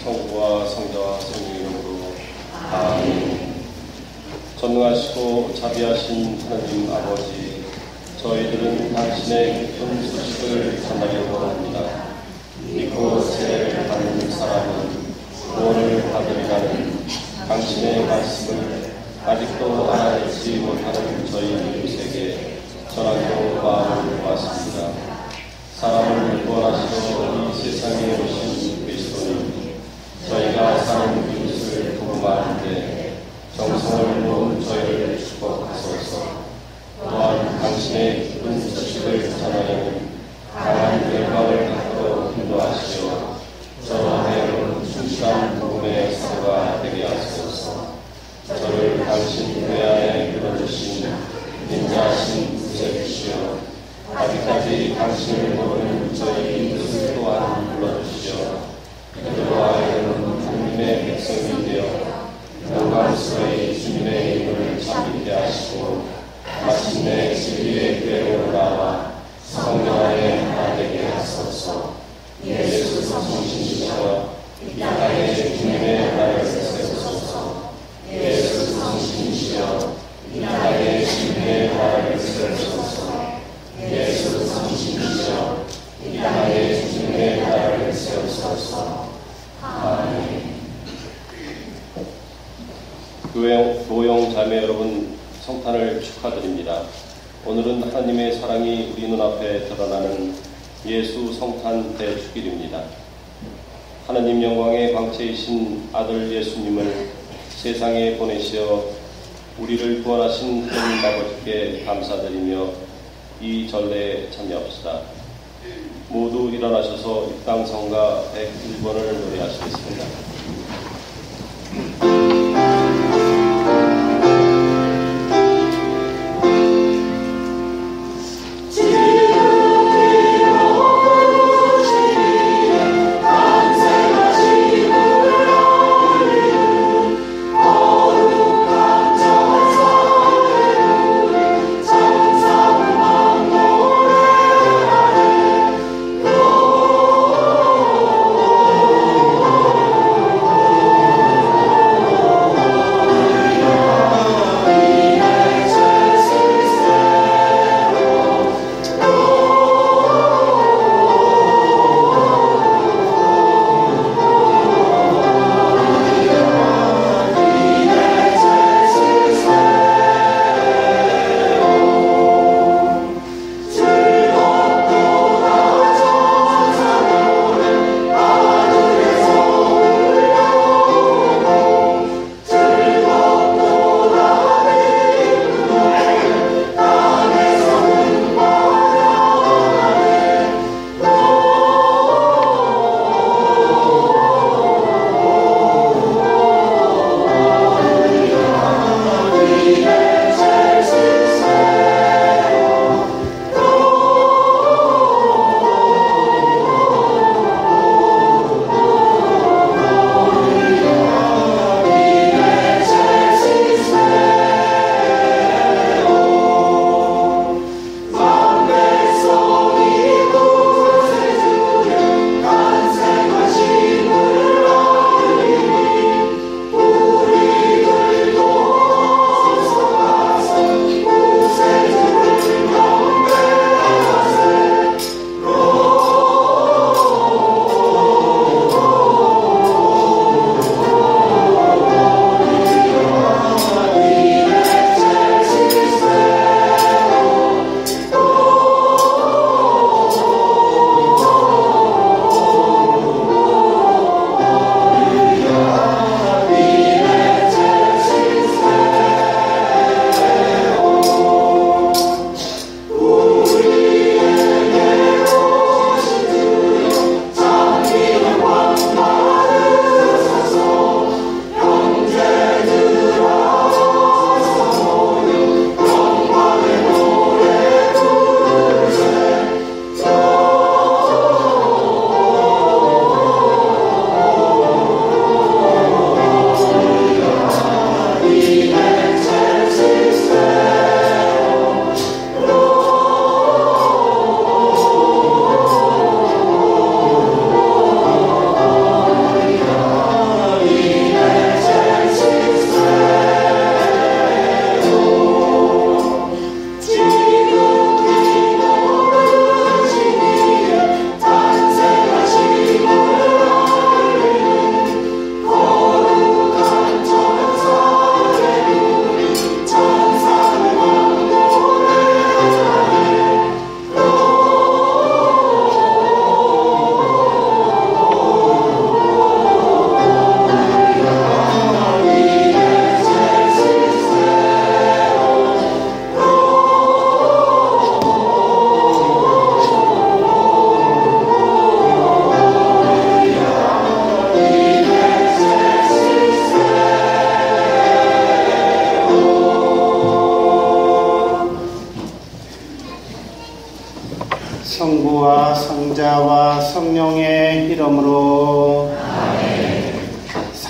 성부와 성자와 성령의 이름으로 아멘. 전능하시고 자비하신 하나님 아버지, 저희들은 당신의 기쁜 소식을 전하려고 합니다. 믿고 세례를 받는 사람은 구원을 받으리라는 당신의 말씀을 아직도 알아내지 못하는 저희 이웃에게 전하기로 마음을 모았습니다. 사람을 구원하시러 이 세상에 오신 그리스도님, 저희가 사는 이웃을 복음하는데 정성을 놓은 저희를 축복하소서. 또한 당신의 기쁜 소식을 전하려는 강한 열망을 갖도록 인도하시어 저와 배우는 충실한 복음의 사도가 되게 하소서. 저를 당신 배 안에 불러주신 인자하신 구세주시어 아직까지 당신을 모르는 저희 이웃을 또한 불러주시어 그들로 하여금 주님의 백성이 되어 영광스러이 주님의 이름을 찬미케 하시고 마침내 진리의 교회로 나와 성령 안에 하나 되게 하소서. 예수 성신이시여 이 땅에 주님의 나라를 세우소서. 예수 성신이시여 이 땅에 주님의 나라를 세우소서. 예수 성신이시여 이 땅에 주님의 나라를 세우소서. 아멘. 교용 자매 여러분, 성탄을 축하드립니다. 오늘은 하나님의 사랑이 우리 눈앞에 드러나는 예수 성탄 대축일입니다. 하나님 영광의 광채이신 아들 예수님을 세상에 보내시어 우리를 구원하신 하나님 아버지께 감사드리며 이 전례에 참여합시다. 모두 일어나셔서 입당성가 101번을 노래하시겠습니다.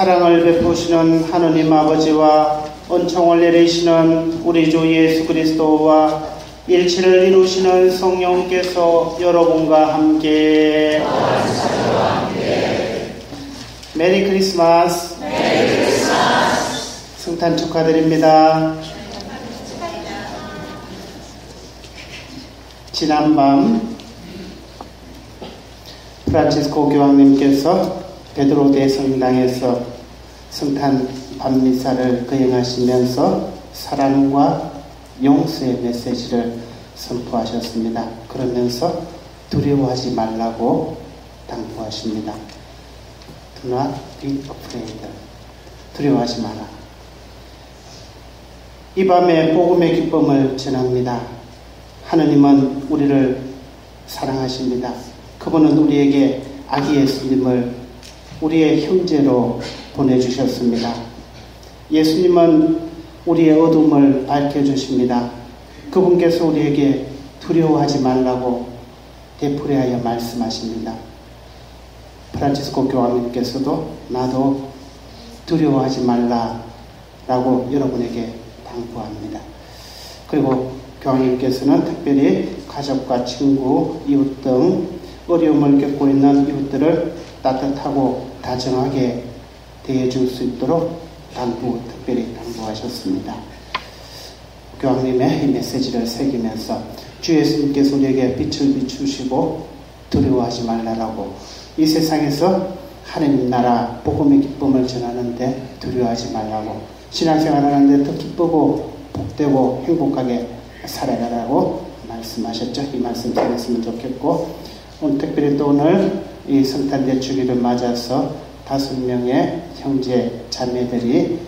사랑을 베푸시는 하느님 아버지와 은총을 내리시는 우리 주 예수 그리스도와 일치를 이루시는 성령께서 여러분과 함께 메리 크리스마스. 성탄 축하드립니다. 지난밤 프란치스코 교황님께서 베드로 대성당에서 성탄 밤미사를 거행하시면서 사랑과 용서의 메시지를 선포하셨습니다. 그러면서 두려워하지 말라고 당부하십니다. Do not be afraid. 두려워하지 마라. 이 밤에 복음의 기쁨을 전합니다. 하느님은 우리를 사랑하십니다. 그분은 우리에게 아기 예수님을 우리의 형제로 보내주셨습니다. 예수님은 우리의 어둠을 밝혀주십니다. 그분께서 우리에게 두려워하지 말라고 되풀이하여 말씀하십니다. 프란치스코 교황님께서도 나도 두려워하지 말라라고 여러분에게 당부합니다. 그리고 교황님께서는 특별히 가족과 친구, 이웃 등 어려움을 겪고 있는 이웃들을 따뜻하고 다정하게 대해줄 수 있도록 특별히 당부하셨습니다. 교황님의 이 메시지를 새기면서 주 예수님께서 우리에게 빛을 비추시고 두려워하지 말라라고 이 세상에서 하느님 나라 복음의 기쁨을 전하는데 두려워하지 말라고 신앙생활을 하는데 더 기쁘고 복되고 행복하게 살아가라고 말씀하셨죠. 이 말씀 전했으면 좋겠고 오늘 특별히 또 오늘 이 성탄 대축일을 맞아서 5명의 형제 자매들이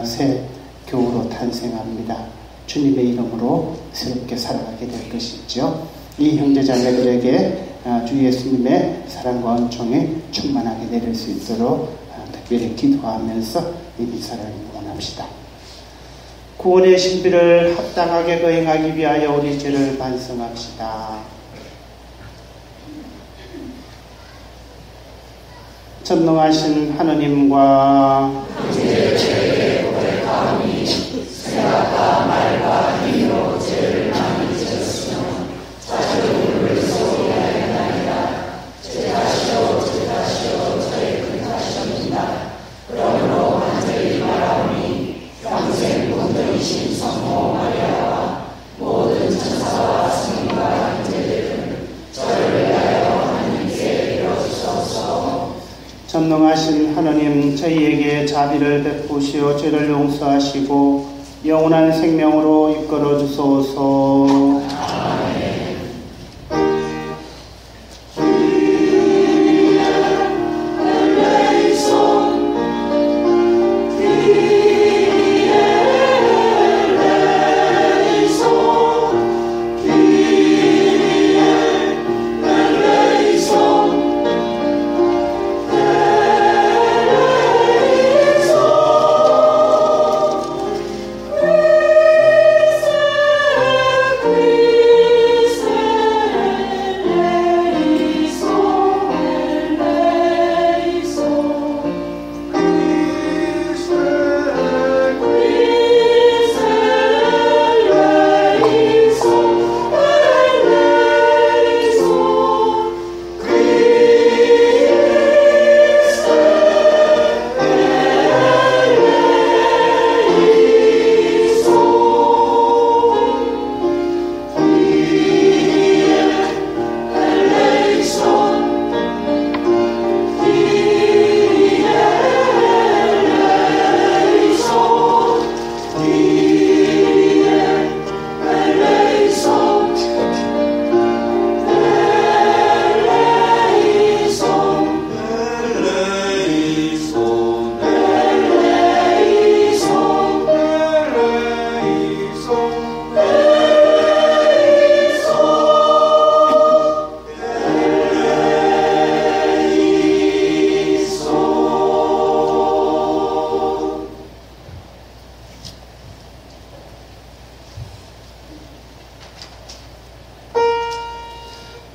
새 교우로 탄생합니다. 주님의 이름으로 새롭게 살아가게 될 것이죠. 이 형제 자매들에게 주 예수님의 사랑과 은총이 충만하게 내릴 수 있도록 특별히 기도하면서 이 미사를 원합시다. 구원의 신비를 합당하게 거행하기 위하여 우리 죄를 반성합시다. 전능하신 하느님과 제 죄의 고백하오니 생각과 말과 힘으로 죄를 많이 지었으며 자주를 소리하였나이다. 죄다시오 저의 큰 탓입니다. 그러므로 간절히 말하오니 평생 본들이신 성모 마리아와 모든 천사와 성인과 형제들은 저를 위하여 하나님께 빌어주소서. 전능하신 하느님, 저희에게 자비를 베푸시어 죄를 용서하시고 영원한 생명으로 이끌어 주소서. 아멘.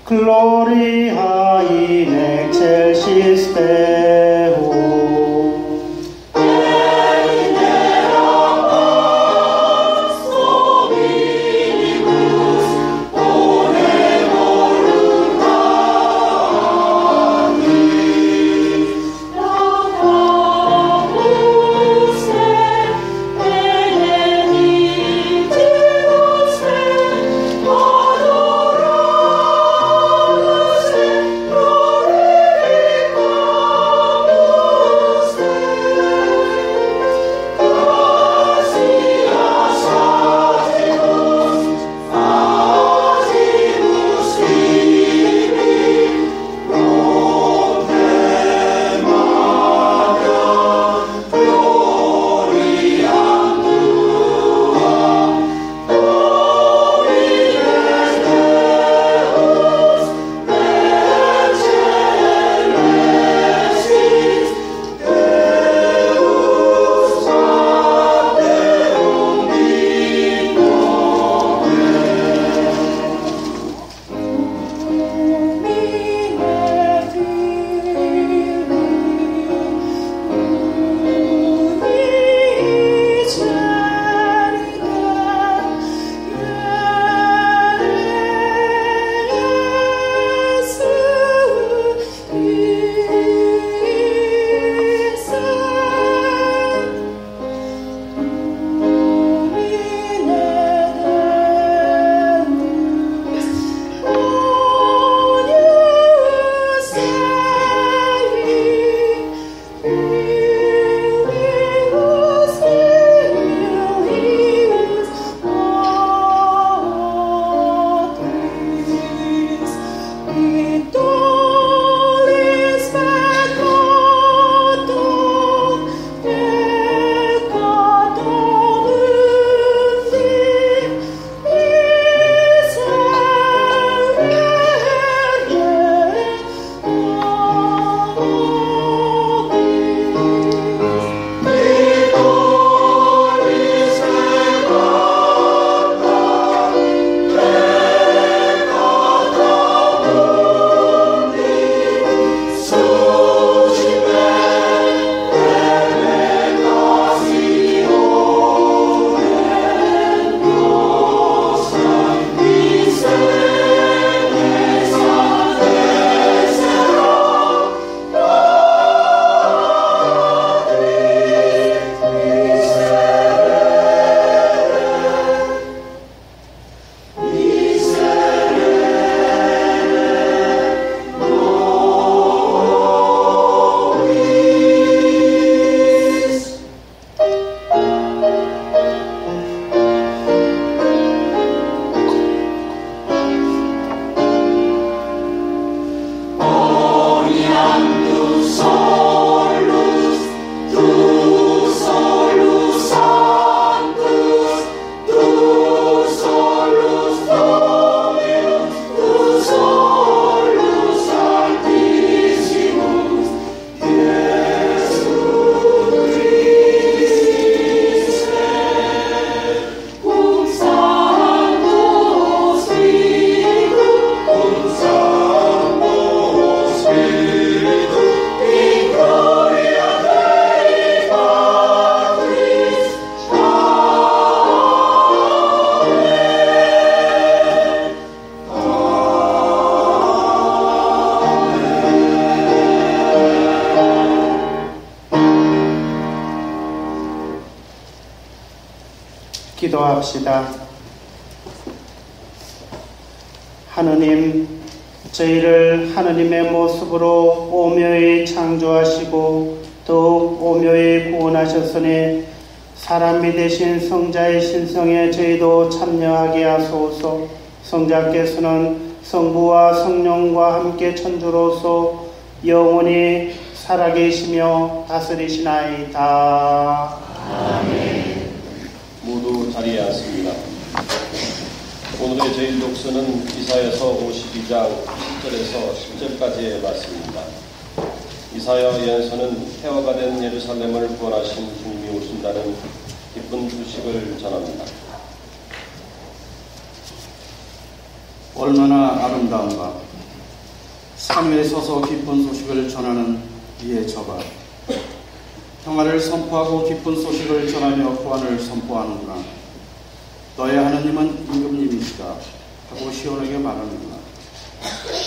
Gloria in excelsis Deo. 기도합시다. 하느님, 저희를 하느님의 모습으로 오묘히 창조하시고 더욱 오묘히 구원하셨으니 사람이 되신 성자의 신성에 저희도 참여하게 하소서. 성자께서는 성부와 성령과 함께 천주로서 영원히 살아계시며 다스리시나이다. 아멘. 모두 자리에 앉습니다. 오늘의 제일 독서는 이사야서 52장 10절에서 10절까지의 말씀입니다. 이사야 예언서는 폐허가 된 예루살렘을 구원하신 주님이 오신다는 기쁜 소식을 전합니다. 얼마나 아름다운가. 산 위에 서서 기쁜 소식을 전하는 이의 저가 평화를 선포하고 기쁜 소식을 전하며 구원을 선포하는구나. 너의 하나님은 임금님이시다 하고 시온에게 말하는구나.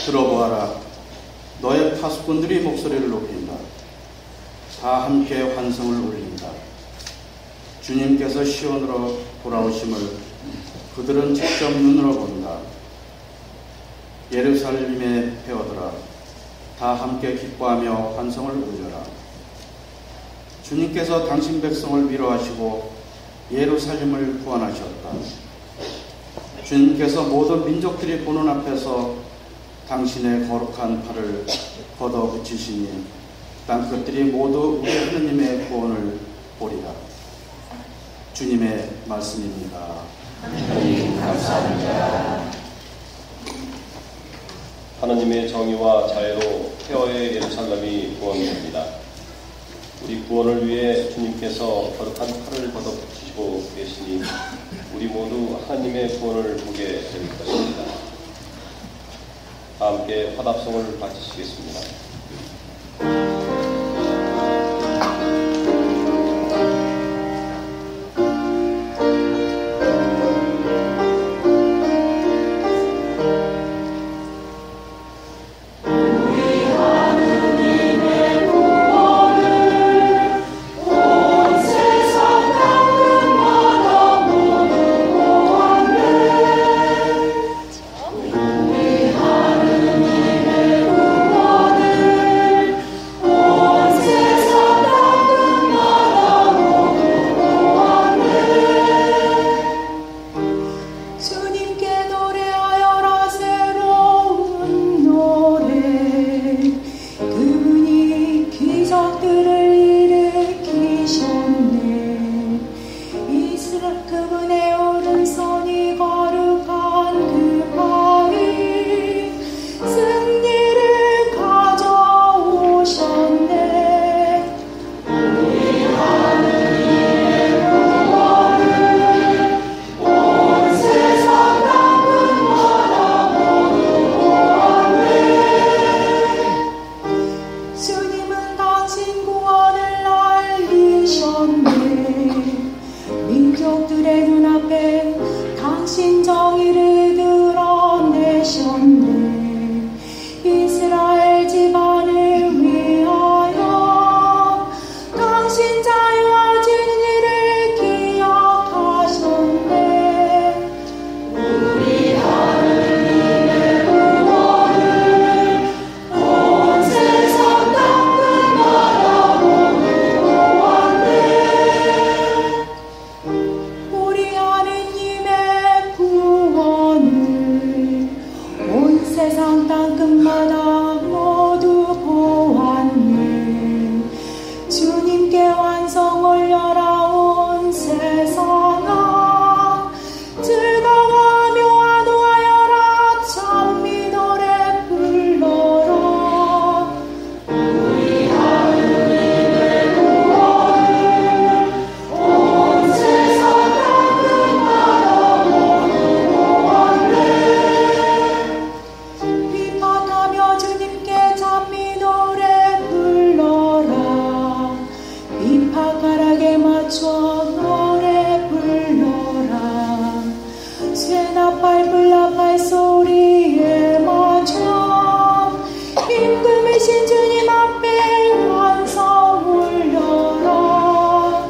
들어보아라. 너의 파수꾼들이 목소리를 높인다. 다 함께 환성을 올린다. 주님께서 시온으로 돌아오심을 그들은 직접 눈으로 본다. 예루살렘의 폐허들아, 다 함께 기뻐하며 환성을 올려라. 주님께서 당신 백성을 위로하시고 예루살렘을 구원하셨다. 주님께서 모든 민족들이 보는 앞에서 당신의 거룩한 팔을 걷어붙이시니 땅끝들이 모두 우리 하느님의 구원을 보리라. 주님의 말씀입니다. 하나님 감사합니다. 하나님의 정의와 자애로 폐허의 예루살렘이 구원됩니다. 우리 구원을 위해 주님께서 거룩한 팔을 걷어붙이시고 계시니 우리 모두 하나님의 구원을 보게 될 것입니다. 다 함께 화답성을 바치시겠습니다. 우리 하느님의 구원을 맞춰 노래 불러라. 쇠나팔 불나팔 소리에 맞춰 임금이신 주님 앞에 환성 울려라.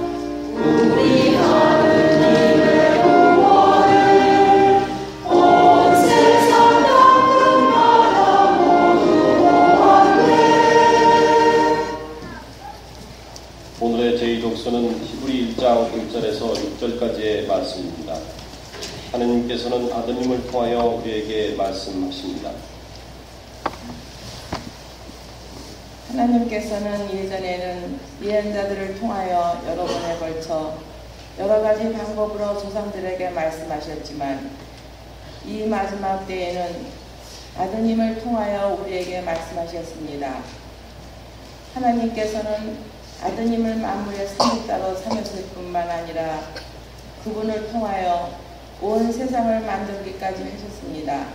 우리 하느님의 구원을 온 세상 땅끝마다 모두 보았네. 오늘의 제2독서는 히브리 1장 1절에서 6절까지의 말씀입니다. 하느님께서는 아드님을 통하여 우리에게 말씀하십니다. 하나님께서는 예전에는 예언자들을 통하여 여러 번에 걸쳐 여러 가지 방법으로 조상들에게 말씀하셨지만 이 마지막 때에는 아드님을 통하여 우리에게 말씀하셨습니다. 하나님께서는 아드님을 만물의 삼위따로 삼으실 뿐만 아니라 그분을 통하여 온 세상을 만들기까지 하셨습니다.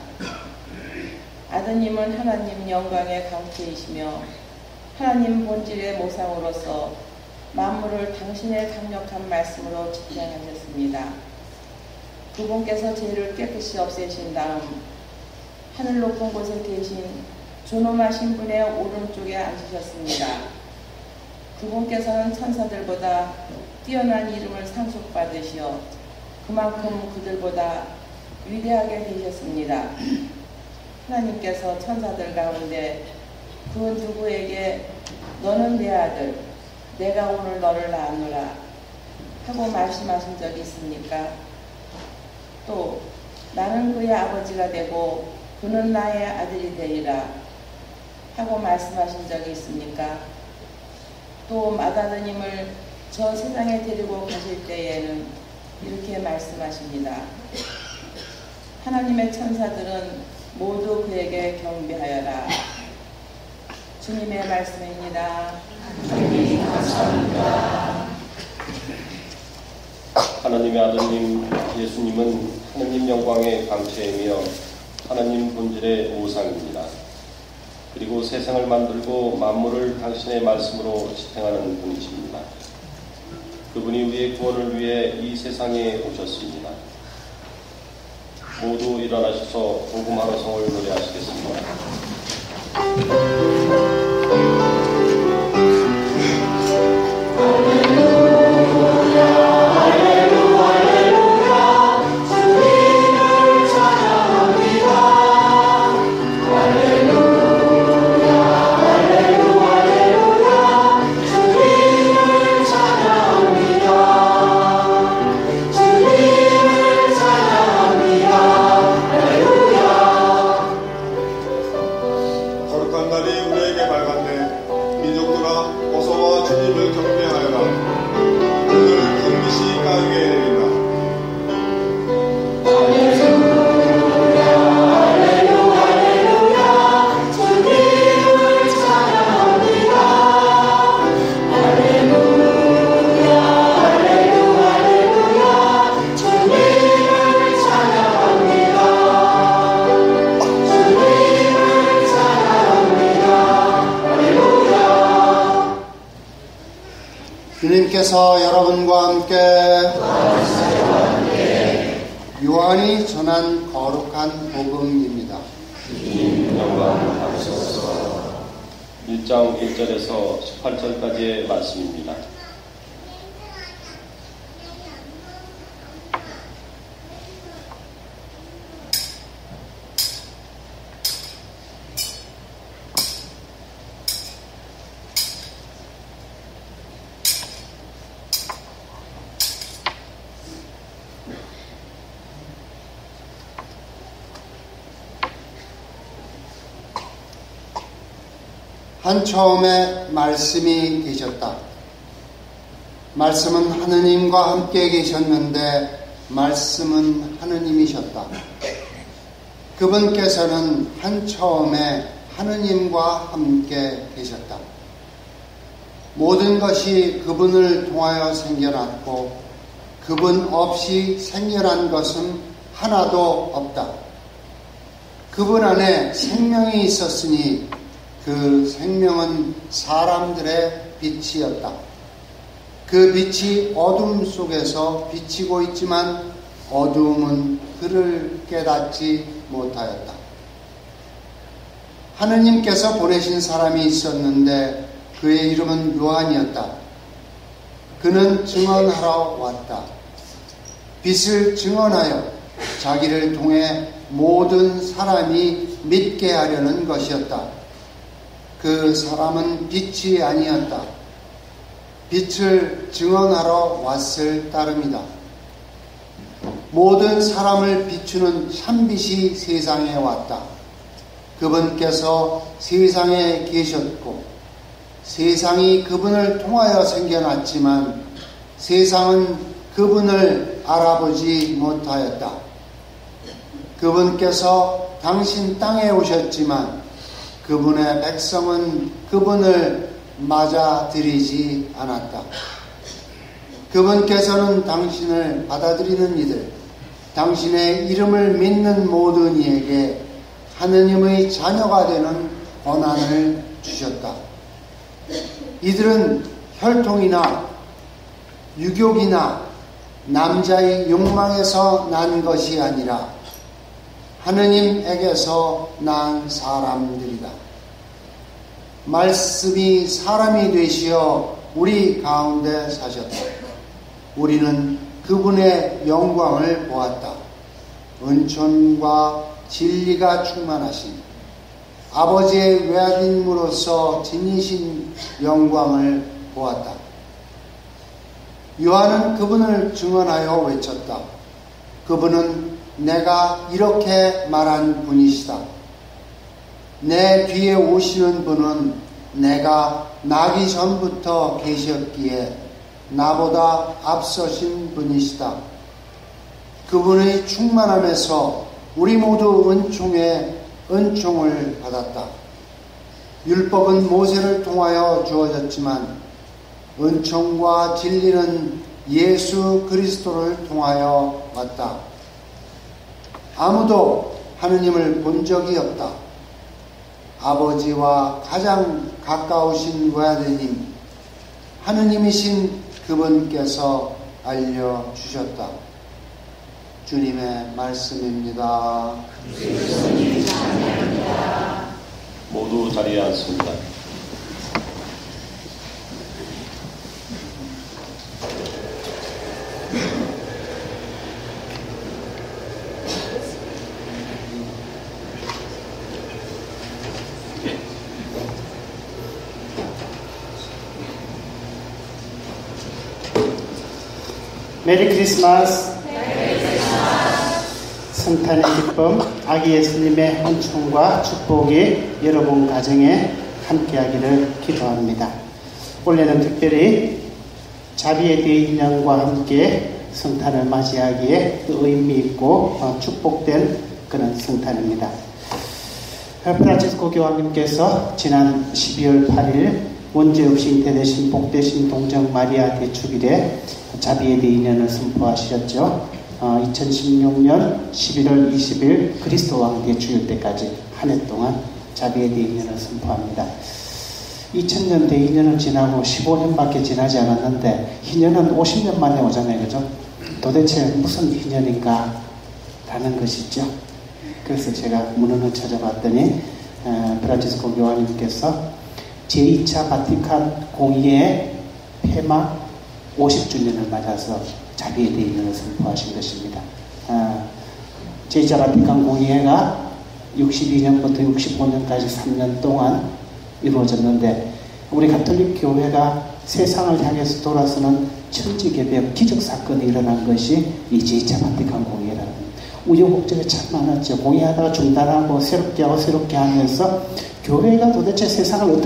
아드님은 하나님 영광의 강체이시며 하나님 본질의 모상으로서 만물을 당신의 강력한 말씀으로 집행하셨습니다. 그분께서 죄를 깨끗이 없애신 다음 하늘 높은 곳에 계신 존엄하신 분의 오른쪽에 앉으셨습니다. 그분께서는 천사들보다 뛰어난 이름을 상속받으시어 그만큼 그들보다 위대하게 되셨습니다. 하나님께서 천사들 가운데 그 누구에게 너는 내 아들, 내가 오늘 너를 낳았노라 하고 말씀하신 적이 있습니까? 또 나는 그의 아버지가 되고 그는 나의 아들이 되리라 하고 말씀하신 적이 있습니까? 또 맏아드님을 저 세상에 데리고 가실 때에는 이렇게 말씀하십니다. 하나님의 천사들은 모두 그에게 경배하여라. 주님의 말씀입니다. 하나님 감사합니다. 하나님의 아드님 예수님은 하나님 영광의 강체이며 하나님 본질의 모상입니다. 그리고 세상을 만들고 만물을 당신의 말씀으로 집행하는 분이십니다. 그분이 우리의 구원을 위해 이 세상에 오셨습니다. 모두 일어나셔서 복음하러 성을 노래하시겠습니다. 주님께서 여러분과 함께 요한이 전한 거룩한 복음입니다. 주님 영광 받으소서. 1장 1절에서 18절까지의 말씀입니다. 한 처음에 말씀이 계셨다. 말씀은 하느님과 함께 계셨는데 말씀은 하느님이셨다. 그분께서는 한 처음에 하느님과 함께 계셨다. 모든 것이 그분을 통하여 생겨났고 그분 없이 생겨난 것은 하나도 없다. 그분 안에 생명이 있었으니 그 생명은 사람들의 빛이었다. 그 빛이 어둠 속에서 비치고 있지만 어둠은 그를 깨닫지 못하였다. 하느님께서 보내신 사람이 있었는데 그의 이름은 요한이었다. 그는 증언하러 왔다. 빛을 증언하여 자기를 통해 모든 사람이 믿게 하려는 것이었다. 그 사람은 빛이 아니었다. 빛을 증언하러 왔을 따름이다. 모든 사람을 비추는 참빛이 세상에 왔다. 그분께서 세상에 계셨고 세상이 그분을 통하여 생겨났지만 세상은 그분을 알아보지 못하였다. 그분께서 당신 땅에 오셨지만 그분의 백성은 그분을 맞아들이지 않았다. 그분께서는 당신을 받아들이는 이들, 당신의 이름을 믿는 모든 이에게 하느님의 자녀가 되는 권한을 주셨다. 이들은 혈통이나 유교이나 남자의 욕망에서 난 것이 아니라 하느님에게서 난 사람들이다. 말씀이 사람이 되시어 우리 가운데 사셨다. 우리는 그분의 영광을 보았다. 은총과 진리가 충만하신 아버지의 외아들임으로써 지니신 영광을 보았다. 요한은 그분을 증언하여 외쳤다. 그분은 내가 이렇게 말한 분이시다. 내 뒤에 오시는 분은 내가 나기 전부터 계셨기에 나보다 앞서신 분이시다. 그분의 충만함에서 우리 모두 은총을 받았다. 율법은 모세를 통하여 주어졌지만 은총과 진리는 예수 그리스도를 통하여 왔다. 아무도 하느님을 본 적이 없다. 아버지와 가장 가까우신 외아드님 하느님이신 그분께서 알려주셨다. 주님의 말씀입니다. 모두 자리에 앉습니다. 메리 크리스마스. 성탄의 기쁨, 아기 예수님의 은총과 축복이 여러분 가정에 함께하기를 기도합니다. 올해는 특별히 자비의 대인령과 함께 성탄을 맞이하기에 의미 있고 축복된 그런 성탄입니다. 프란치스코 교황님께서 지난 12월 8일 원죄 없이 잉태되신 복되신 동정 마리아 대축일에 자비의 대인연을 선포하셨죠. 2016년 11월 20일 그리스도 왕 대축일 때까지 한 해 동안 자비의 대인연을 선포합니다. 2000년 대인연은 지나고 15년밖에 지나지 않았는데 희년은 50년 만에 오잖아요. 그죠? 도대체 무슨 희년인가 라는 것이죠. 그래서 제가 문헌을 찾아봤더니 프란치스코 교황님께서 제2차 바티칸 공의회 폐막 50주년을 맞아서 자비의 대인연을 선포하신 것입니다. 제2차 바티칸 공의회가 62년부터 65년까지 3년 동안 이루어졌는데 우리 가톨릭 교회가 세상을 향해서 돌아서는 천지개벽 기적사건이 일어난 것이 이 제2차 바티칸 공의회라는 우여곡절이 참 많았죠. 공의하다가 중단하고 새롭게 하고 새롭게 하면서 교회가 도대체 세상을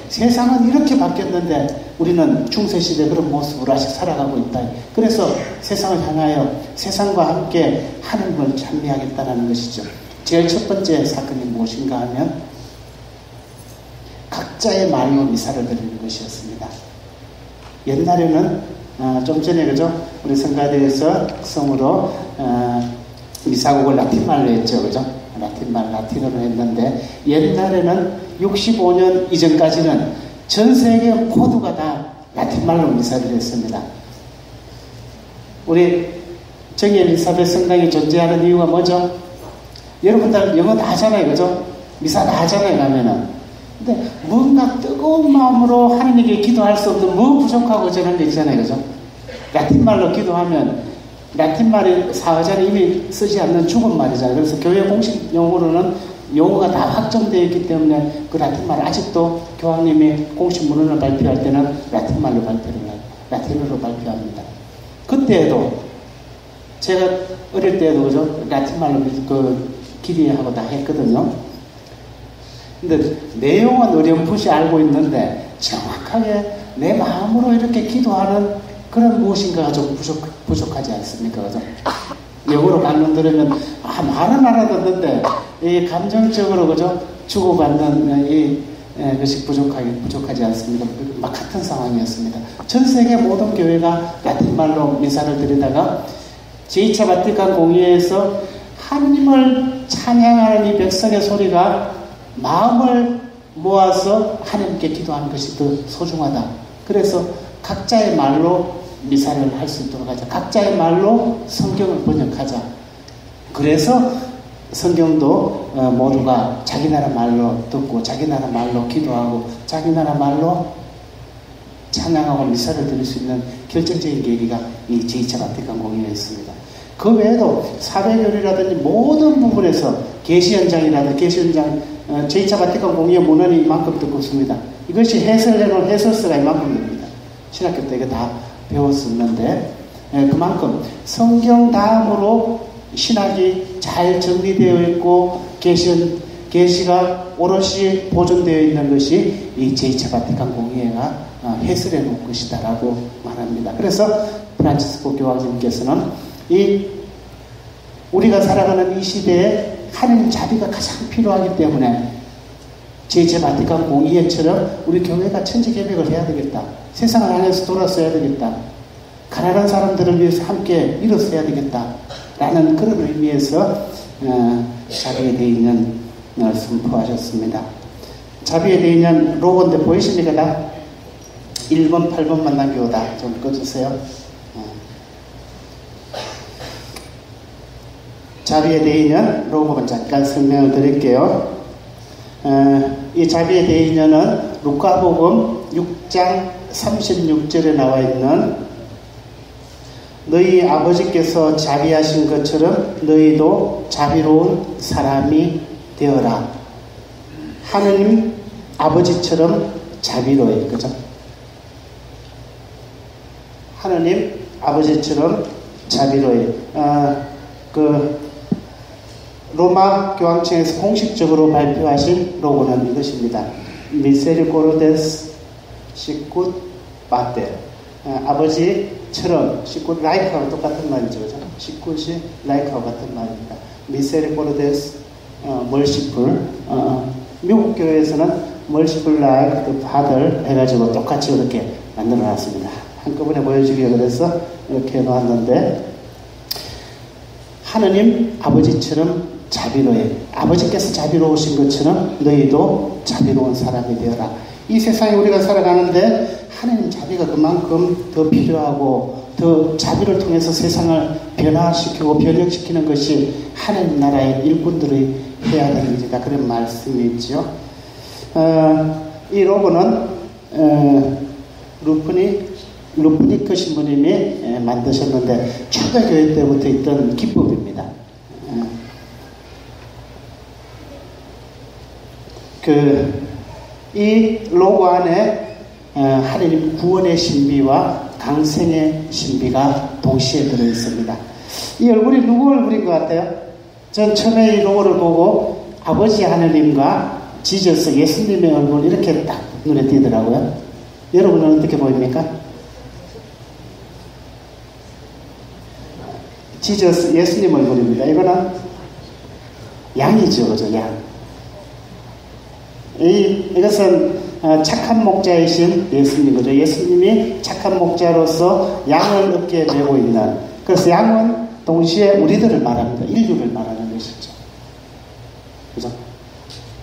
세상은 이렇게 바뀌었는데 우리는 중세시대 그런 모습으로 아직 살아가고 있다. 그래서 세상을 향하여 세상과 함께 하나님을 찬미하겠다는 것이죠. 제일 첫 번째 사건이 무엇인가 하면 각자의 말로 미사를 드리는 것이었습니다. 옛날에는 좀 전에 그죠? 우리 성가대에서 성으로 미사곡을 라틴말로 했죠. 그죠? 라틴어로 했는데 옛날에는 65년 이전까지는 전 세계 모두가 다 라틴말로 미사를 했습니다. 우리 정의 엘리사벳 성당이 존재하는 이유가 뭐죠? 여러분들 영어 다 하잖아요, 그죠? 미사 다 하잖아요, 가면은. 근데 뭔가 뜨거운 마음으로 하나님께 기도할 수 없는 뭐 부족하고 저런 거 있잖아요, 그죠? 라틴말로 기도하면, 라틴말이 사회자는 이미 쓰지 않는 죽은 말이잖아요. 그래서 교회 공식 용어로는 용어가 다 확정되어 있기 때문에 그 라틴말 아직도 교황님이 공식 문헌을 발표할 때는 라틴말로 발표를 해요. 라틴어로 발표합니다. 그때도 제가 어릴 때도 그죠? 라틴말로 기도하고 다 했거든요. 근데 내용은 어렴풋이 알고 있는데 정확하게 내 마음으로 이렇게 기도하는 그런 무엇인가가 좀 부족하지 않습니까? 그죠? 영어로 방문 들으면 말은 알아듣는데 이 감정적으로 그죠? 주고받는 것이 부족하지 않습니다. 막 같은 상황이었습니다. 전 세계 모든 교회가 라틴말로 미사를 드리다가 제2차 바티칸 공의회에서 하나님을 찬양하는 이 백성의 소리가 마음을 모아서 하나님께 기도하는 것이 더 소중하다. 그래서 각자의 말로 미사를 할 수 있도록 하자. 각자의 말로 성경을 번역하자. 그래서 성경도 모두가 자기 나라 말로 듣고 자기 나라 말로 기도하고 자기 나라 말로 찬양하고 미사를 드릴 수 있는 결정적인 계기가 이 제2차 바티칸 공의회였습니다. 그 외에도 사회교리라든지 모든 부분에서 계시 현장이라든지 계시 현장 제2차 바티칸 공의회 문헌이 이만큼 두껍습니다. 이것이 해설해놓은 해설서가 이만큼 됩니다. 신학교 때 이거 다 배웠었는데 그만큼 성경 다음으로 신학이 잘 정리되어 있고 계시가 오롯이 보존되어 있는 것이 이 제2차 바티칸 공의회가 해설해 놓은 것이다라고 말합니다. 그래서 프란치스코 교황님께서는 우리가 살아가는 이 시대에 하나님 자비가 가장 필요하기 때문에 제2차 바티칸 공의회처럼 우리 교회가 천지개벽을 해야 되겠다. 세상을 향해서 돌아서야 되겠다. 가난한 사람들을 위해서 함께 일어서야 되겠다. 라는 그런 의미에서 자비에 대인연 선포하셨습니다. 자비에 대인연 로고인데 보이십니까? 다 1번, 8번만 남겨오다. 좀 꺼주세요. 자비에 대인연 로고만 잠깐 설명을 드릴게요. 이 자비에 대인연은 루카복음 6장 36절에 나와 있는 너희 아버지께서 자비하신 것처럼 너희도 자비로운 사람이 되어라. 하느님 아버지처럼 자비로워요. 그죠? 하느님 아버지처럼 자비로워요. 로마 교황청에서 공식적으로 발표하신 로고는 이것입니다. 미세리코르데스 시굿 바테. 아버지처럼 시굿 라이크하고 똑같은 말이죠. 그죠? 시굿이 라이크하고 같은 말입니다. 미세리코르데스 멀시풀. 미국 교회에서는 멀시풀 라이크 파들 해가지고 똑같이 이렇게 만들어놨습니다. 한꺼번에 보여주기 위해서 이렇게 해놓았는데 하느님 아버지처럼 자비로해. 아버지께서 자비로우신 것처럼 너희도 자비로운 사람이 되어라. 이 세상에 우리가 살아가는데 하느님 자비가 그만큼 더 필요하고 더 자비를 통해서 세상을 변화시키고 변혁시키는 것이 하느님 나라의 일꾼들이 해야 되는 일이다. 그런 말씀이 있죠. 이 로고는 루프니크 신부님이 만드셨는데 초대교회 때부터 있던 기법입니다. 이 로고 안에 하느님 구원의 신비와 강생의 신비가 동시에 들어있습니다. 이 얼굴이 누구 얼굴인 것 같아요? 전 처음에 이 로고를 보고 아버지 하느님과 지저스 예수님의 얼굴 이렇게 딱 눈에 띄더라고요. 여러분은 어떻게 보입니까? 지저스 예수님 얼굴입니다. 이거는 양이죠, 그죠? 양. 이것은 착한 목자이신 예수님, 그죠? 예수님이 착한 목자로서 양을 어깨에 메고 있는. 그래서 양은 동시에 우리들을 말합니다. 인류를 말하는 것이죠. 그죠?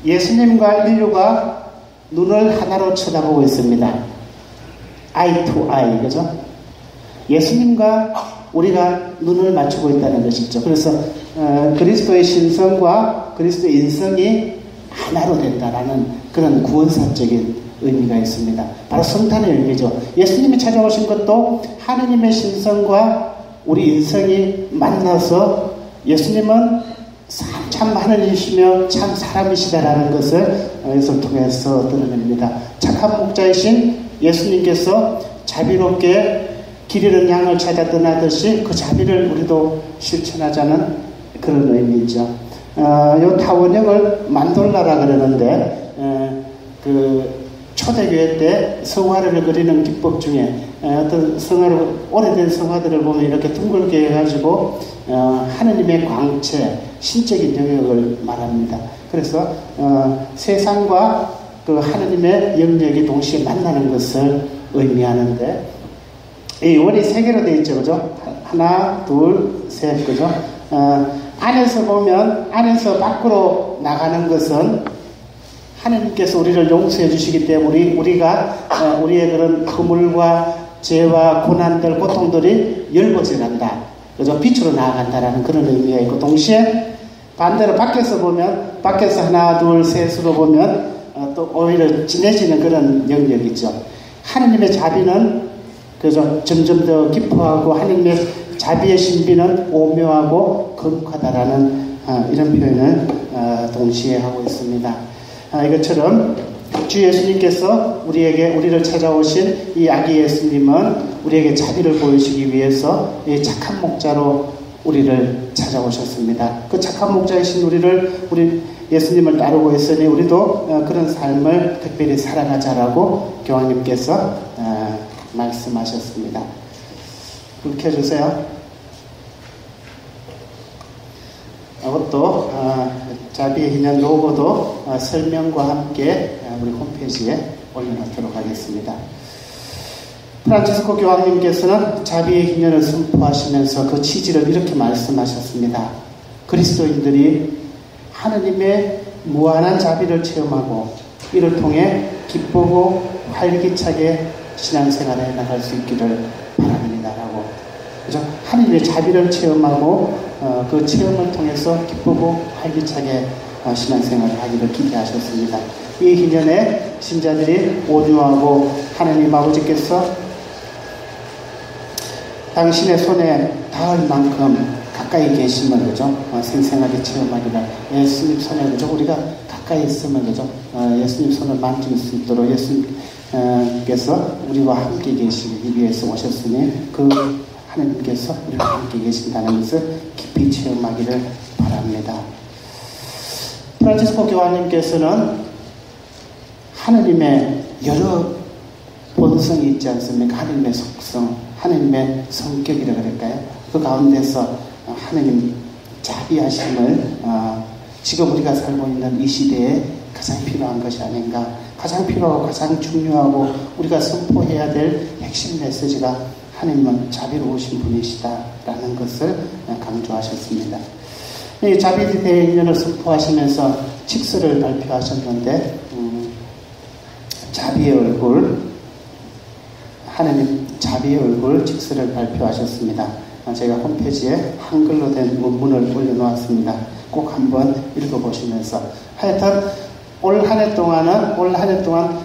예수님과 인류가 눈을 하나로 쳐다보고 있습니다. eye to eye, 그죠? 예수님과 우리가 눈을 맞추고 있다는 것이죠. 그래서 그리스도의 신성과 그리스도의 인성이 하나로 된다라는 그런 구원사적인 의미가 있습니다. 바로 성탄의 의미죠. 예수님이 찾아오신 것도 하느님의 신성과 우리 인성이 만나서 예수님은 참 하느님이시며 참 사람이시다라는 것을 이것을 통해서 드러냅니다. 착한 목자이신 예수님께서 자비롭게 길 잃은 양을 찾아 떠나듯이 그 자비를 우리도 실천하자는 그런 의미죠. 이 타원형을 만돌라라 그러는데 그 초대교회 때 성화를 그리는 기법 중에 어떤 성화를 오래된 성화들을 보면 이렇게 둥글게 해가지고 하느님의 광채, 신적인 영역을 말합니다. 그래서 세상과 그 하느님의 영역이 동시에 만나는 것을 의미하는데 이 원이 세 개로 되어 있죠, 그죠? 하나, 둘, 셋, 그죠? 안에서 보면 안에서 밖으로 나가는 것은 하느님께서 우리를 용서해 주시기 때문에 우리가 우리의 그런 허물과 죄와 고난들, 고통들이 열버져간다. 그죠? 빛으로 나아간다라는 그런 의미가 있고, 동시에 반대로 밖에서 보면, 밖에서 하나, 둘, 셋으로 보면 또 오히려 진해지는 그런 영역이죠. 하느님의 자비는 그죠? 점점 더 깊어하고 하느님의 자비의 신비는 오묘하고 거룩하다라는 이런 표현을 동시에 하고 있습니다. 이것처럼 주 예수님께서 우리를 찾아오신 이 아기 예수님은 우리에게 자비를 보여주기 위해서 이 착한 목자로 우리를 찾아오셨습니다. 그 착한 목자이신 우리 예수님을 따르고 있으니 우리도 그런 삶을 특별히 살아가자라고 교황님께서 말씀하셨습니다. 불 켜주세요. 이것도 자비의 희년 로고도 설명과 함께 우리 홈페이지에 올려놓도록 하겠습니다. 프란치스코 교황님께서는 자비의 희년을 선포하시면서 그 취지를 이렇게 말씀하셨습니다. 그리스도인들이 하느님의 무한한 자비를 체험하고 이를 통해 기쁘고 활기차게 신앙생활에 나갈 수 있기를 바랍니다라고. 그죠? 하느님의 자비를 체험하고 그 체험을 통해서 기쁘고 활기차게 신앙생활을 하기를 기대하셨습니다. 이 희년에 신자들이 온유하고 하느님 아버지께서 당신의 손에 닿을 만큼 가까이 계심을, 그죠? 생생하게 체험하기를 예수님 손에, 그죠? 우리가 가까이 있으면, 그죠? 예수님 손을 만질 수 있도록 예수님께서 우리와 함께 계시기 위해서 오셨으니 그 하느님께서 우리와 함께 계신다는 것을 깊이 체험하기를 바랍니다. 프란치스코 교황님께서는 하느님의 여러 본성이 있지 않습니까? 하느님의 속성, 하느님의 성격이라 그럴까요? 그 가운데서 하느님 자비하심을 지금 우리가 살고 있는 이 시대에 가장 필요한 것이 아닌가, 가장 필요하고 가장 중요하고 우리가 선포해야 될 핵심 메시지가 하느님은 자비로우신 분이시다라는 것을 강조하셨습니다. 이 자비 대행년을 선포하시면서 칙서를 발표하셨는데 자비의 얼굴, 하느님 자비의 얼굴 칙서를 발표하셨습니다. 제가 홈페이지에 한글로 된 원문을 올려놓았습니다. 꼭 한번 읽어보시면서 하여튼 올 한 해 동안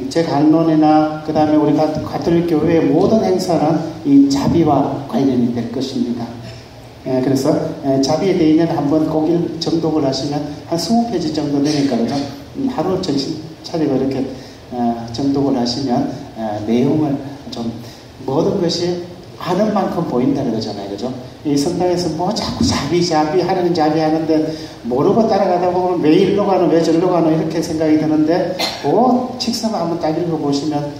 제 강론이나 그 다음에 우리 가톨릭 교회의 모든 행사는 이 자비와 관련이 될 것입니다. 그래서 자비에 대해서 한번 꼭 정독을 하시면 한 20페이지 정도 되니까, 그죠? 하루 정신 차리고 이렇게 정독을 하시면 내용을 좀 모든 것이 아는 만큼 보인다는 거잖아요, 그죠? 이 성당에서 뭐 자꾸 자비 하느님 자비 하는데 모르고 따라가다 보면 왜 일로 가노 왜 절로 가노 이렇게 생각이 드는데 칙서만 한번 딱 읽어보시면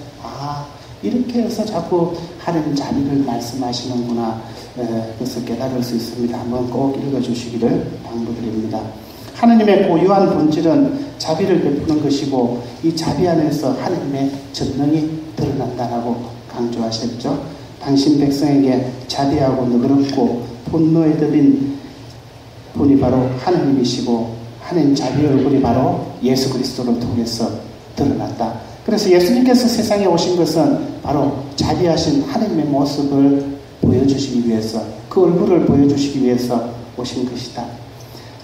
이렇게 해서 자꾸 하느님 자비를 말씀하시는구나, 그것을 깨달을 수 있습니다. 한번 꼭 읽어주시기를 당부드립니다. 하느님의 고유한 본질은 자비를 베푸는 것이고 이 자비 안에서 하느님의 전능이 드러난다라고 강조하셨죠. 당신 백성에게 자비하고 너그럽고 분노에 더빈 분이 바로 하느님이시고 하느님 자비의 얼굴이 바로 예수 그리스도를 통해서 드러났다. 그래서 그래서 예수님께서 세상에 오신 것은 바로 자비하신 하나님의 모습을 보여주시기 위해서, 그 얼굴을 보여주시기 위해서 오신 것이다.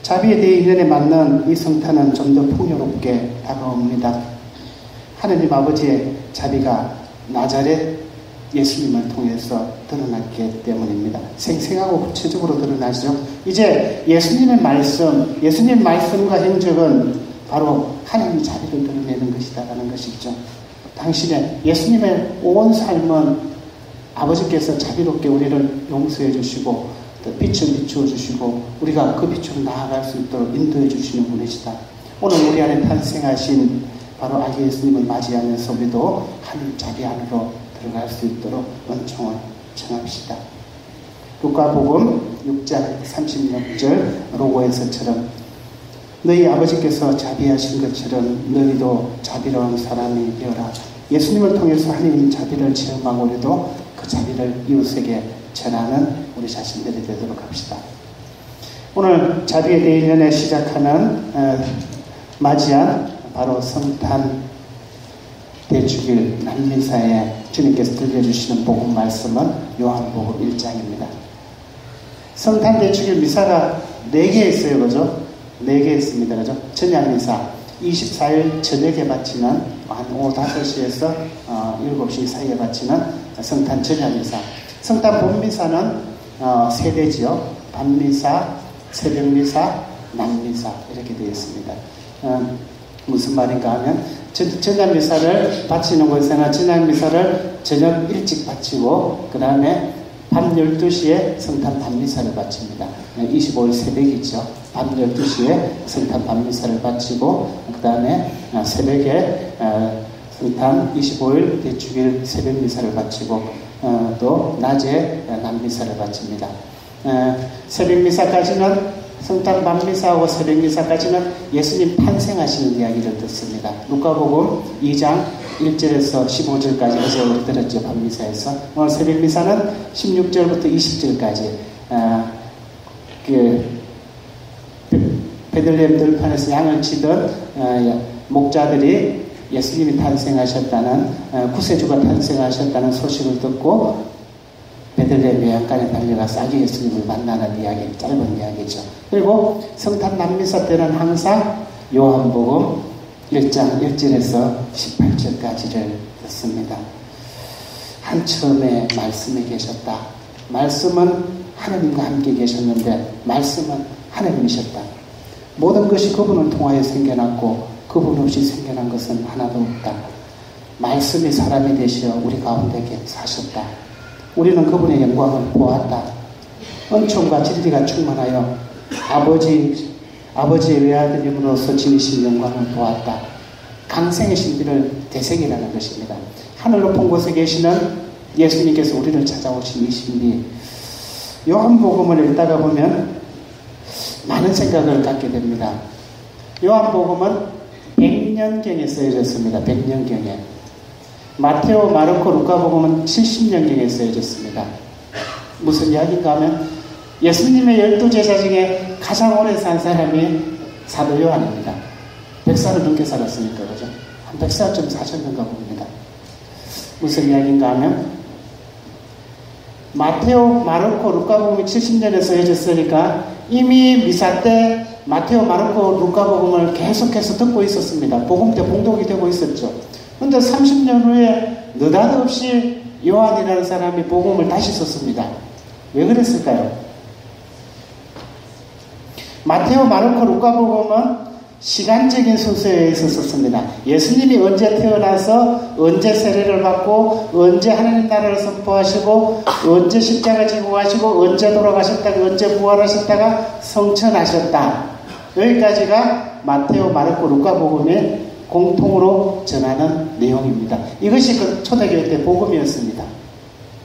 자비에 대해 이전에 맞는 이 성탄은 좀 더 풍요롭게 다가옵니다. 하느님 아버지의 자비가 나자렛 예수님을 통해서 드러났기 때문입니다. 생생하고 구체적으로 드러나죠. 이제 예수님의 말씀과 행적은 바로 하나님의 자비를 드러내는 것이다라는 것이죠. 당신의 예수님의 온 삶은 아버지께서 자비롭게 우리를 용서해 주시고 또 빛을 비추어 주시고 우리가 그 빛으로 나아갈 수 있도록 인도해 주시는 분이시다. 오늘 우리 안에 탄생하신 바로 아기 예수님을 맞이하면서 우리도 하나님 자비 안으로 들어갈 수 있도록 은총을 청합시다. 루카복음 6장 36절 로고에서처럼 너희 아버지께서 자비하신 것처럼 너희도 자비로운 사람이 되어라. 예수님을 통해서 하나님 자비를 체험하고 우리도 그 자비를 이웃에게 전하는 우리 자신들이 되도록 합시다. 오늘 자비에 대해 1년에 시작하는 맞이한 바로 성탄 대축일 난미사에 주님께서 들려주시는 복음 말씀은 요한복음 1장입니다. 성탄 대축일 미사가 4개 있어요. 그죠? 4개 있습니다. 그죠? 전야미사 24일 저녁에 바치는 한 오후 5시에서 7시 사이에 바치는 성탄 전야미사. 성탄 본미사는 3대지요. 밤미사, 새벽미사, 낮미사 이렇게 되어 있습니다. 무슨 말인가 하면 전야미사를 바치는 곳에는 전야미사를 저녁 일찍 바치고 그 다음에 밤 12시에 성탄 밤미사를 바칩니다. 25일 새벽이죠. 밤 12시에 성탄 밤미사를 바치고 그 다음에 새벽에 성탄 25일 대축일 새벽미사를 바치고 또 낮에 낮미사를 바칩니다. 새벽미사까지는 성탄 밤미사하고 새벽미사까지는 예수님 탄생하시는 이야기를 듣습니다. 루카복음 2장 1절에서 15절까지 어제 우리 들었죠. 밤미사에서. 오늘 새벽미사는 16절부터 20절까지 베들레헴 들판에서 양을 치던 목자들이 예수님이 탄생하셨다는 구세주가 탄생하셨다는 소식을 듣고 베들레헴 외양간에 달려가서 아기 예수님을 만나는 이야기, 짧은 이야기죠. 그리고 성탄 남미사 때는 항상 요한복음 1장 1절에서 18절까지를 듣습니다. 한 처음에 말씀에 계셨다. 말씀은 하나님과 함께 계셨는데 말씀은 하나님이셨다. 모든 것이 그분을 통하여 생겨났고 그분 없이 생겨난 것은 하나도 없다. 말씀이 사람이 되시어 우리 가운데 사셨다. 우리는 그분의 영광을 보았다. 은총과 진리가 충만하여 아버지의 외아들임으로서 지니신 영광을 보았다. 강생의 신비를 되새기라는 것입니다. 하늘 높은 곳에 계시는 예수님께서 우리를 찾아오신 이 신비. 요한복음을 읽다가 보면 많은 생각을 갖게 됩니다. 요한복음은 100년경에 쓰여졌습니다. 100년경에. 마테오, 마르코, 루카복음은 70년경에 쓰여졌습니다. 무슨 이야기인가 하면 예수님의 12제자 중에 가장 오래 산 사람이 사도 요한입니다. 100살을 넘게 살았으니까 그죠? 한 100살쯤 사셨는가 봅니다. 무슨 이야기인가 하면 마테오, 마르코, 루카복음이 70년에 쓰여졌으니까 이미 미사 때 마테오, 마르코, 루카복음을 계속해서 듣고 있었습니다. 복음 때 봉독이 되고 있었죠. 그런데 30년 후에 느닷없이 요한이라는 사람이 복음을 다시 썼습니다. 왜 그랬을까요? 마테오, 마르코, 루카복음은 시간적인 순서에 있었습니다. 예수님이 언제 태어나서 언제 세례를 받고 언제 하나님 나라를 선포하시고 언제 십자가 지고 가시고 언제 돌아가셨다가 언제 부활하셨다가 성천하셨다. 여기까지가 마테오, 마르코, 루카복음의 공통으로 전하는 내용입니다. 이것이 그 초대교회 때 복음이었습니다.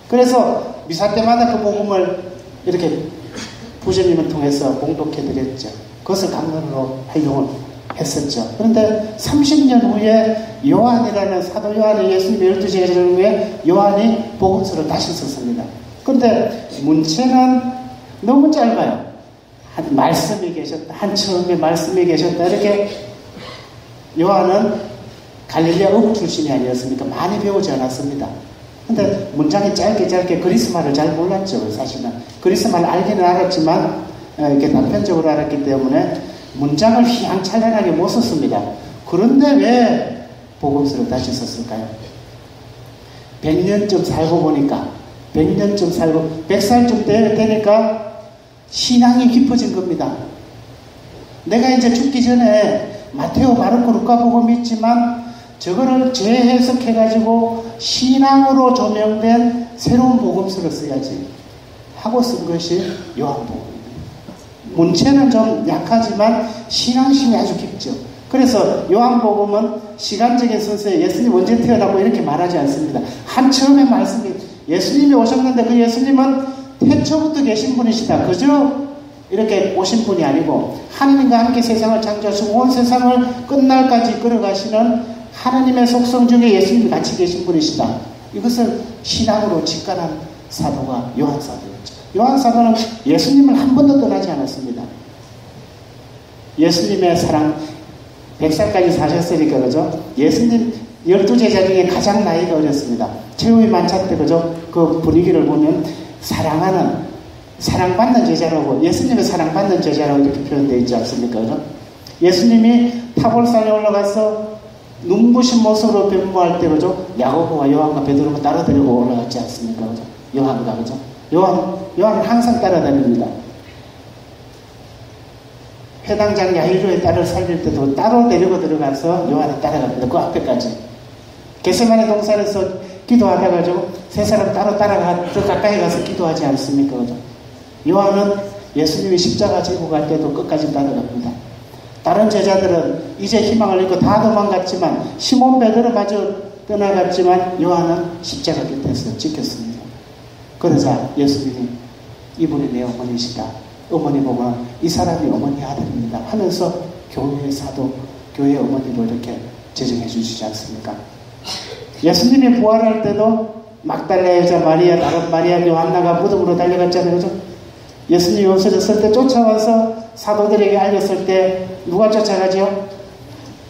그래서 미사 때마다 그 복음을 이렇게 부처님을 통해서 봉독해드렸죠. 그것을 강론으로 활용을 했었죠. 그런데 30년 후에 요한이라는 사도 요한이 예수님의 12제자 중에 요한이 복음서를 다시 썼습니다. 그런데 문체는 너무 짧아요. 한 말씀이 계셨다. 한 처음에 말씀이 계셨다. 이렇게 요한은 갈릴레아 어부 출신이 아니었습니까? 많이 배우지 않았습니다. 근데 문장이 짧게 그리스말을 잘 몰랐죠. 사실은 그리스말 알기는 알았지만 이렇게 단편적으로 알았기 때문에 문장을 휘황찬란하게 못 썼습니다. 그런데 왜 복음서를 다시 썼을까요? 100년쯤 살고 보니까 100살쯤 되니까 신앙이 깊어진 겁니다. 내가 이제 죽기 전에 마테오, 마르코, 루카복음 있지만 저거를 재해석해가지고 신앙으로 조명된 새로운 복음서를 써야지 하고 쓴 것이 요한복음입니다. 문체는 좀 약하지만 신앙심이 아주 깊죠. 그래서 요한복음은 시간적인 순서에 예수님 언제 태어나고 이렇게 말하지 않습니다. 한 처음에 말씀이 예수님이 오셨는데 그 예수님은 태초부터 계신 분이시다. 그저 이렇게 오신 분이 아니고 하나님과 함께 세상을 창조하시고 온 세상을 끝날까지 이끌어가시는 하나님의 속성 중에 예수님이 같이 계신 분이시다. 이것을 신앙으로 직관한 사도가 요한 사도였죠. 요한 사도는 예수님을 한 번도 떠나지 않았습니다. 예수님의 사랑 100살까지 사셨으니까 그죠? 예수님 12제자 중에 가장 나이가 어렸습니다. 최후의 만찬 때 그죠? 그 분위기를 보면 사랑받는 제자라고, 예수님의 사랑받는 제자라고 이렇게 표현되어 있지 않습니까? 그죠? 예수님이 타볼산에 올라가서 눈부신 모습으로 변모할 때 그죠? 야고보와 요한과 베드로가 따라다니고 올라갔지 않습니까? 그죠? 요한과 그죠? 요한은 항상 따라다닙니다. 회당장 야이로의 딸을 살릴 때도 따로 데리고 들어가서 요한이 따라갑니다. 그 앞에까지. 겟세마네 동산에서 기도하다가 좀 세 사람 따로 따라가 더 가까이 가서 기도하지 않습니까? 그죠? 요한은 예수님이 십자가 지고 갈 때도 끝까지 따라갑니다. 다른 제자들은 이제 희망을 잃고 다 도망갔지만 시몬 베드로마저 떠나갔지만 요한은 십자가 곁에서 지켰습니다. 그러자 예수님이 이분이 내 어머니시다. 어머니 보고 이 사람이 어머니 아들입니다 하면서 교회의 사도, 교회의 어머니로 이렇게 제정해 주시지 않습니까? 예수님이 부활할 때도 막달라 여자 마리아, 다른 마리아, 요한나가 무덤으로 달려갔잖아요. 그죠? 예수님이 없어졌을 때 쫓아와서 사도들에게 알렸을 때 누가 쫓아가죠?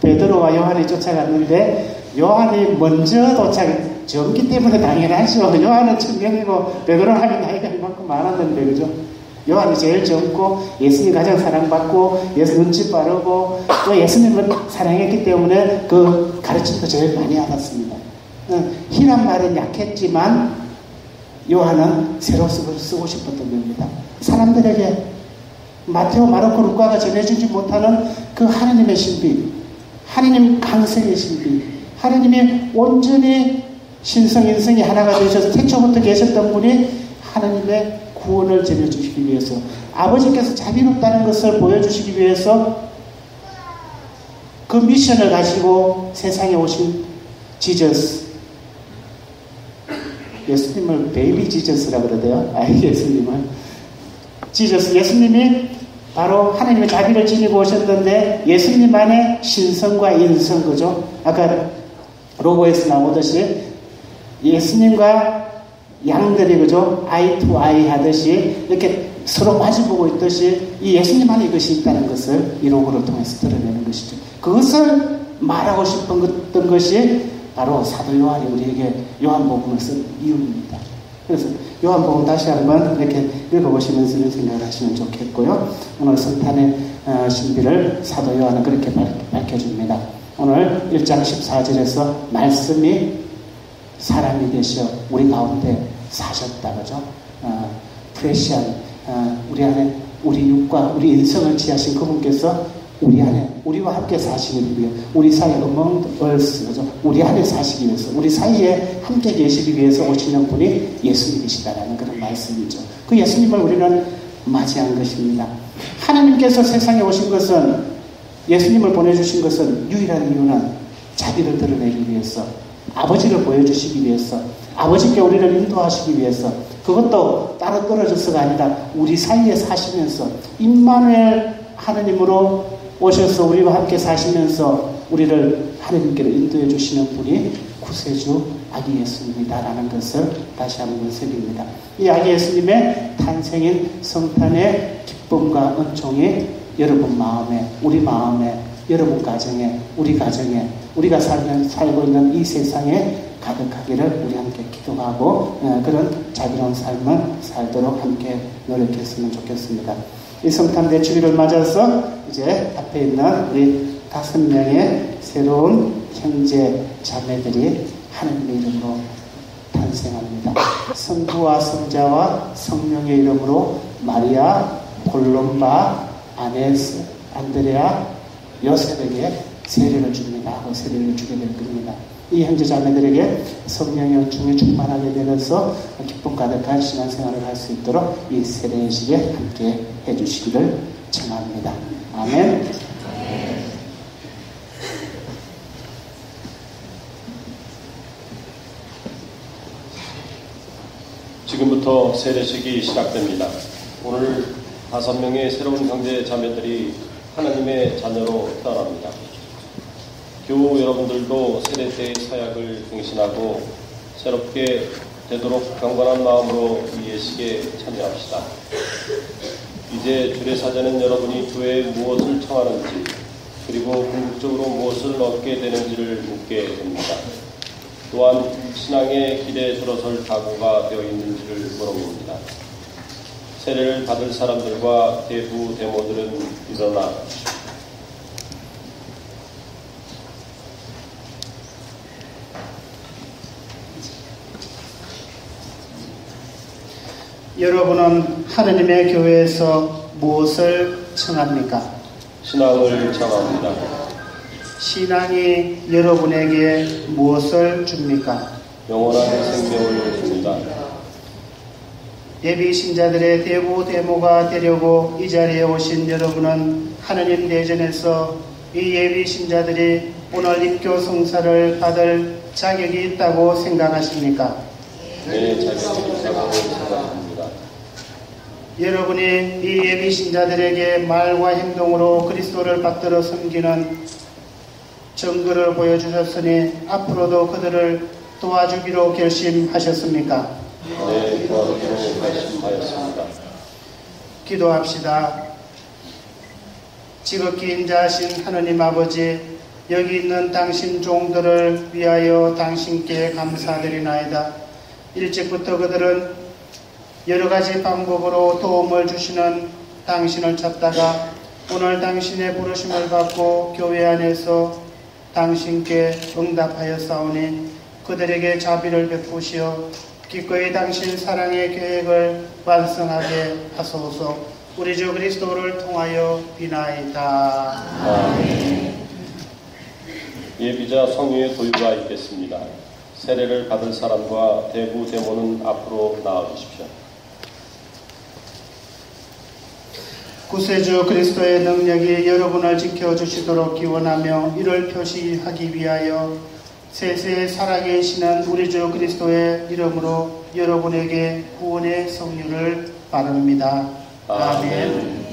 베드로와 요한이 쫓아갔는데 요한이 먼저 도착, 젊기 때문에 당연하죠. 요한은 청년이고 베드로는 하면 나이가 이만큼 많았는데 그죠? 요한이 제일 젊고 예수님이 가장 사랑받고 예수 눈치 빠르고 또 예수님을 사랑했기 때문에 그 가르침도 제일 많이 알았습니다. 희란 말은 약했지만 요한은 새로 쓰고 싶었던 겁니다. 사람들에게 마테오, 마르코, 루카가 전해주지 못하는 그 하나님의 신비, 하나님 강성의 신비, 하나님이 온전히 신성, 인성이 하나가 되셔서 태초부터 계셨던 분이 하나님의 구원을 전해주시기 위해서, 아버지께서 자비롭다는 것을 보여주시기 위해서 그 미션을 가지고 세상에 오신 지저스, 예수님을 베이비 지저스라고 그러대요. 예수님은 지저스, 예수님이 바로 하나님의 자비를 지니고 오셨는데 예수님 안에 신성과 인성, 그죠? 아까 로고에서 나오듯이 예수님과 양들이 그죠? 아이 투 아이 하듯이 이렇게 서로 마주보고 있듯이 이 예수님 안에 이것이 있다는 것을 이 로고를 통해서 드러내는 것이죠. 그것을 말하고 싶었던 것이 바로 사도 요한이 우리에게 요한복음을 쓴 이유입니다. 그래서 요한복음 다시 한번 이렇게 읽어보시면서 이런 생각을 하시면 좋겠고요. 오늘 성탄의 신비를 사도 요한은 그렇게 밝혀줍니다. 오늘 1장 14절에서 말씀이 사람이 되셔 우리 가운데 사셨다. 그죠? 프레시한 우리 안에 우리 육과 우리 인성을 지하신 그분께서 우리 안에 우리와 함께 사시기 위해 우리 사이에 among us, 그죠? 우리 안에 사시기 위해서 우리 사이에 함께 계시기 위해서 오시는 분이 예수님이시다라는 그런 말씀이죠. 그 예수님을 우리는 맞이한 것입니다. 하나님께서 세상에 오신 것은, 예수님을 보내주신 것은 유일한 이유는 자비를 드러내기 위해서, 아버지를 보여주시기 위해서, 아버지께 우리를 인도하시기 위해서, 그것도 따로 떨어져서가 아니라 우리 사이에 사시면서 임마누엘 하나님으로 오셔서 우리와 함께 사시면서 우리를 하나님께로 인도해 주시는 분이 구세주 아기 예수님이다라는 것을 다시 한번 새깁니다. 이 아기 예수님의 탄생인 성탄의 기쁨과 은총이 여러분 마음에, 우리 마음에, 여러분 가정에, 우리 가정에, 우리가 살고 있는 이 세상에 가득하기를 우리 함께 기도하고 그런 자비로운 삶을 살도록 함께 노력했으면 좋겠습니다. 이 성탄 대축일을 맞아서 이제 앞에 있는 우리 5명의 새로운 형제 자매들이 하나님의 이름으로 탄생합니다. 성부와 성자와 성령의 이름으로 마리아, 골롬바, 아네스, 안드레아, 요셉에게 세례를 줍니다. 하고 세례를 주게 될 겁니다. 이 형제 자매들에게 성령의 은총이 충만하게 되면서 기쁨 가득한 신앙생활을 할 수 있도록 이 세례식에 함께 해주시기를 청합니다. 아멘. 지금부터 세례식이 시작됩니다. 오늘 5명의 새로운 형제 자매들이 하나님의 자녀로 태어납니다. 교우 여러분들도 세례 때의 사약을 갱신하고 새롭게 되도록 경건한 마음으로 이 예식에 참여합시다. 이제 주례사제는 여러분이 교회에 무엇을 청하는지 그리고 궁극적으로 무엇을 얻게 되는지를 묻게 됩니다. 또한 신앙의 길에 들어설 각오가 되어 있는지를 물어봅니다. 세례를 받을 사람들과 대부 대모들은 일어나 여러분은 하나님의 교회에서 무엇을 청합니까? 신앙을 청합니다. 신앙이 여러분에게 무엇을 줍니까? 영원한 생명을 줍니다. 예비 신자들의 대부 대모가 되려고 이 자리에 오신 여러분은 하나님 대전에서 이 예비 신자들이 오늘 입교 성사를 받을 자격이 있다고 생각하십니까? 네, 자격이 있다고 생각합니다. 여러분이 이 예비 신자들에게 말과 행동으로 그리스도를 받들어 섬기는 증거를 보여주셨으니 앞으로도 그들을 도와주기로 결심하셨습니까? 네, 도와주기로 결심하였습니다. 기도합시다. 지극히 인자하신 하나님 아버지, 여기 있는 당신 종들을 위하여 당신께 감사드리나이다. 일찍부터 그들은 여러 가지 방법으로 도움을 주시는 당신을 찾다가 오늘 당신의 부르심을 받고 교회 안에서 당신께 응답하였사오니 그들에게 자비를 베푸시어 기꺼이 당신 사랑의 계획을 완성하게 하소서. 우리 주 그리스도를 통하여 비나이다. 아멘. 예비자 성유의 도유가 있겠습니다. 세례를 받을 사람과 대부 대모는 앞으로 나와주십시오. 구세주 그리스도의 능력이 여러분을 지켜주시도록 기원하며 이를 표시하기 위하여 세세에 살아계시는 우리 주 그리스도의 이름으로 여러분에게 구원의 성령을 바랍니다. 아멘.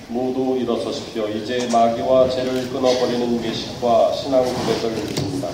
모두 일어서십시오. 이제 마귀와 죄를 끊어버리는 예식과 신앙 고백을 드립니다.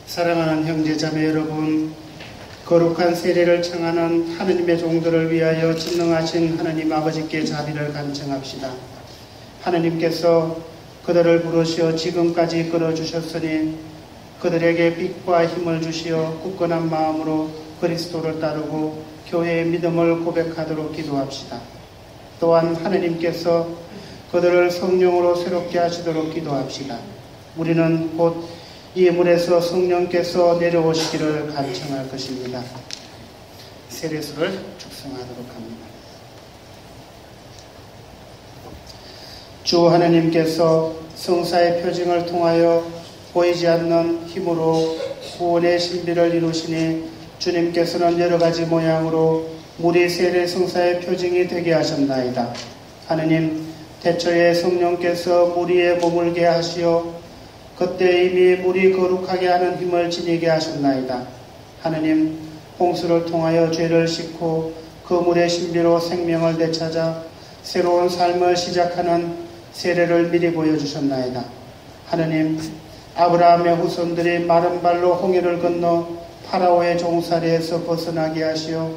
사랑하는 형제자매 여러분, 거룩한 세례를 청하는 하느님의 종들을 위하여 전능하신 하느님 아버지께 자비를 간청합시다. 하느님께서 그들을 부르시어 지금까지 이끌어주셨으니 그들에게 빛과 힘을 주시어 굳건한 마음으로 그리스도를 따르고 교회의 믿음을 고백하도록 기도합시다. 또한 하느님께서 그들을 성령으로 새롭게 하시도록 기도합시다. 우리는 곧 이 물에서 성령께서 내려오시기를 간청할 것입니다. 세례수를 축성하도록 합니다. 주 하느님께서 성사의 표징을 통하여 보이지 않는 힘으로 구원의 신비를 이루시니 주님께서는 여러 가지 모양으로 물이 세례 성사의 표징이 되게 하셨나이다. 하느님, 태초에 성령께서 물 위에 머물게 하시어 그때 이미 물이 거룩하게 하는 힘을 지니게 하셨나이다. 하느님, 홍수를 통하여 죄를 씻고 그 물의 신비로 생명을 되찾아 새로운 삶을 시작하는 세례를 미리 보여주셨나이다. 하느님, 아브라함의 후손들이 마른 발로 홍해를 건너 파라오의 종살이에서 벗어나게 하시어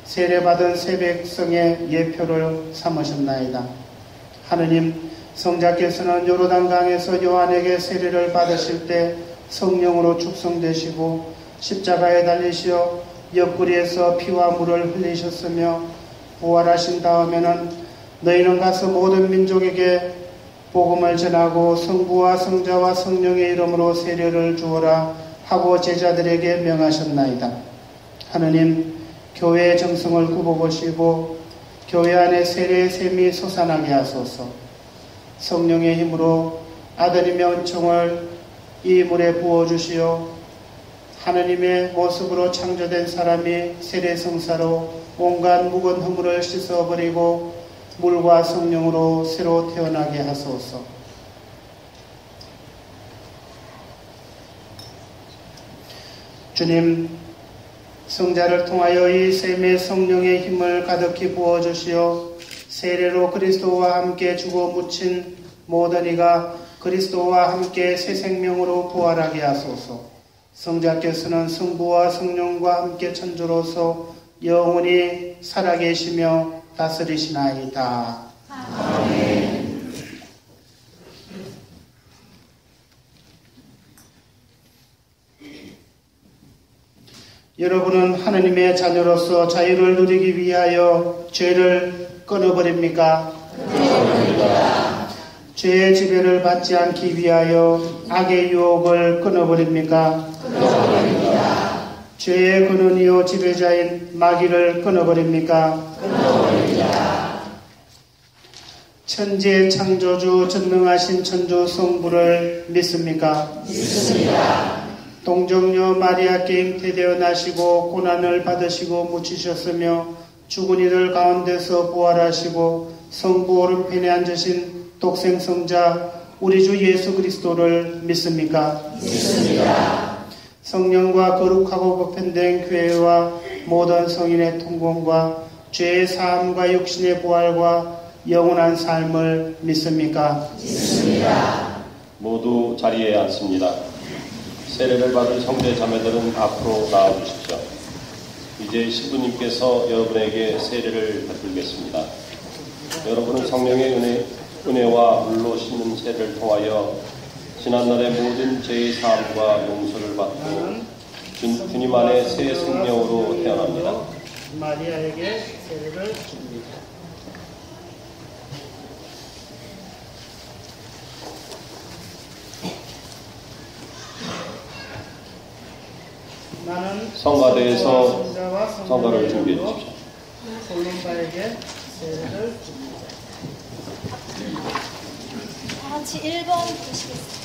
세례받은 새 백성의 예표를 삼으셨나이다. 하느님, 성자께서는 요르단강에서 요한에게 세례를 받으실 때 성령으로 축성되시고 십자가에 달리시어 옆구리에서 피와 물을 흘리셨으며 부활하신 다음에는 너희는 가서 모든 민족에게 복음을 전하고 성부와 성자와 성령의 이름으로 세례를 주어라 하고 제자들에게 명하셨나이다. 하느님, 교회의 정성을 굽어보시고 교회 안에 세례의 샘이 솟아나게 하소서. 성령의 힘으로 아드님의 은총을 이 물에 부어주시어 하느님의 모습으로 창조된 사람이 세례 성사로 온갖 묵은 허물을 씻어버리고 물과 성령으로 새로 태어나게 하소서. 주님, 성자를 통하여 이 샘의 성령의 힘을 가득히 부어주시어 세례로 그리스도와 함께 죽어 묻힌 모든 이가 그리스도와 함께 새 생명으로 부활하게 하소서. 성자께서는 성부와 성령과 함께 천주로서 영원히 살아계시며 다스리시나이다. 아멘. 여러분은 하느님의 자녀로서 자유를 누리기 위하여 죄를 끊어버립니까? 끊어버립니다. 죄의 지배를 받지 않기 위하여 악의 유혹을 끊어버립니까? 끊어버립니다. 죄의 근원이요 지배자인 마귀를 끊어버립니까? 끊어버립니다. 천지의 창조주 전능하신 천주 성부를 믿습니까? 믿습니다. 동정녀 마리아께 잉태되어 나시고 고난을 받으시고 묻히셨으며 죽은 이들 가운데서 부활하시고 성부 오른편에 앉으신 독생성자 우리 주 예수 그리스도를 믿습니까? 믿습니다. 성령과 거룩하고 보편된 교회와 모든 성인의 통공과 죄의 사함과 육신의 부활과 영원한 삶을 믿습니까? 믿습니다. 모두 자리에 앉습니다. 세례를 받을 성대 자매들은 앞으로 나와주십시오. 이제 신부님께서 여러분에게 세례를 베풀겠습니다. 여러분은 성령의 은혜와 물로 씻는 세례를 통하여 지난날의 모든 죄의 사함과 용서를 받고 주님 안에 새 생명으로 태어납니다. 마리아에게 세례를 줍니다. 나는 성가대에서 성가를 준비해 주십시오. 솔론바에게 세례를 줍니다. 다 같이 1번 보시겠습니다.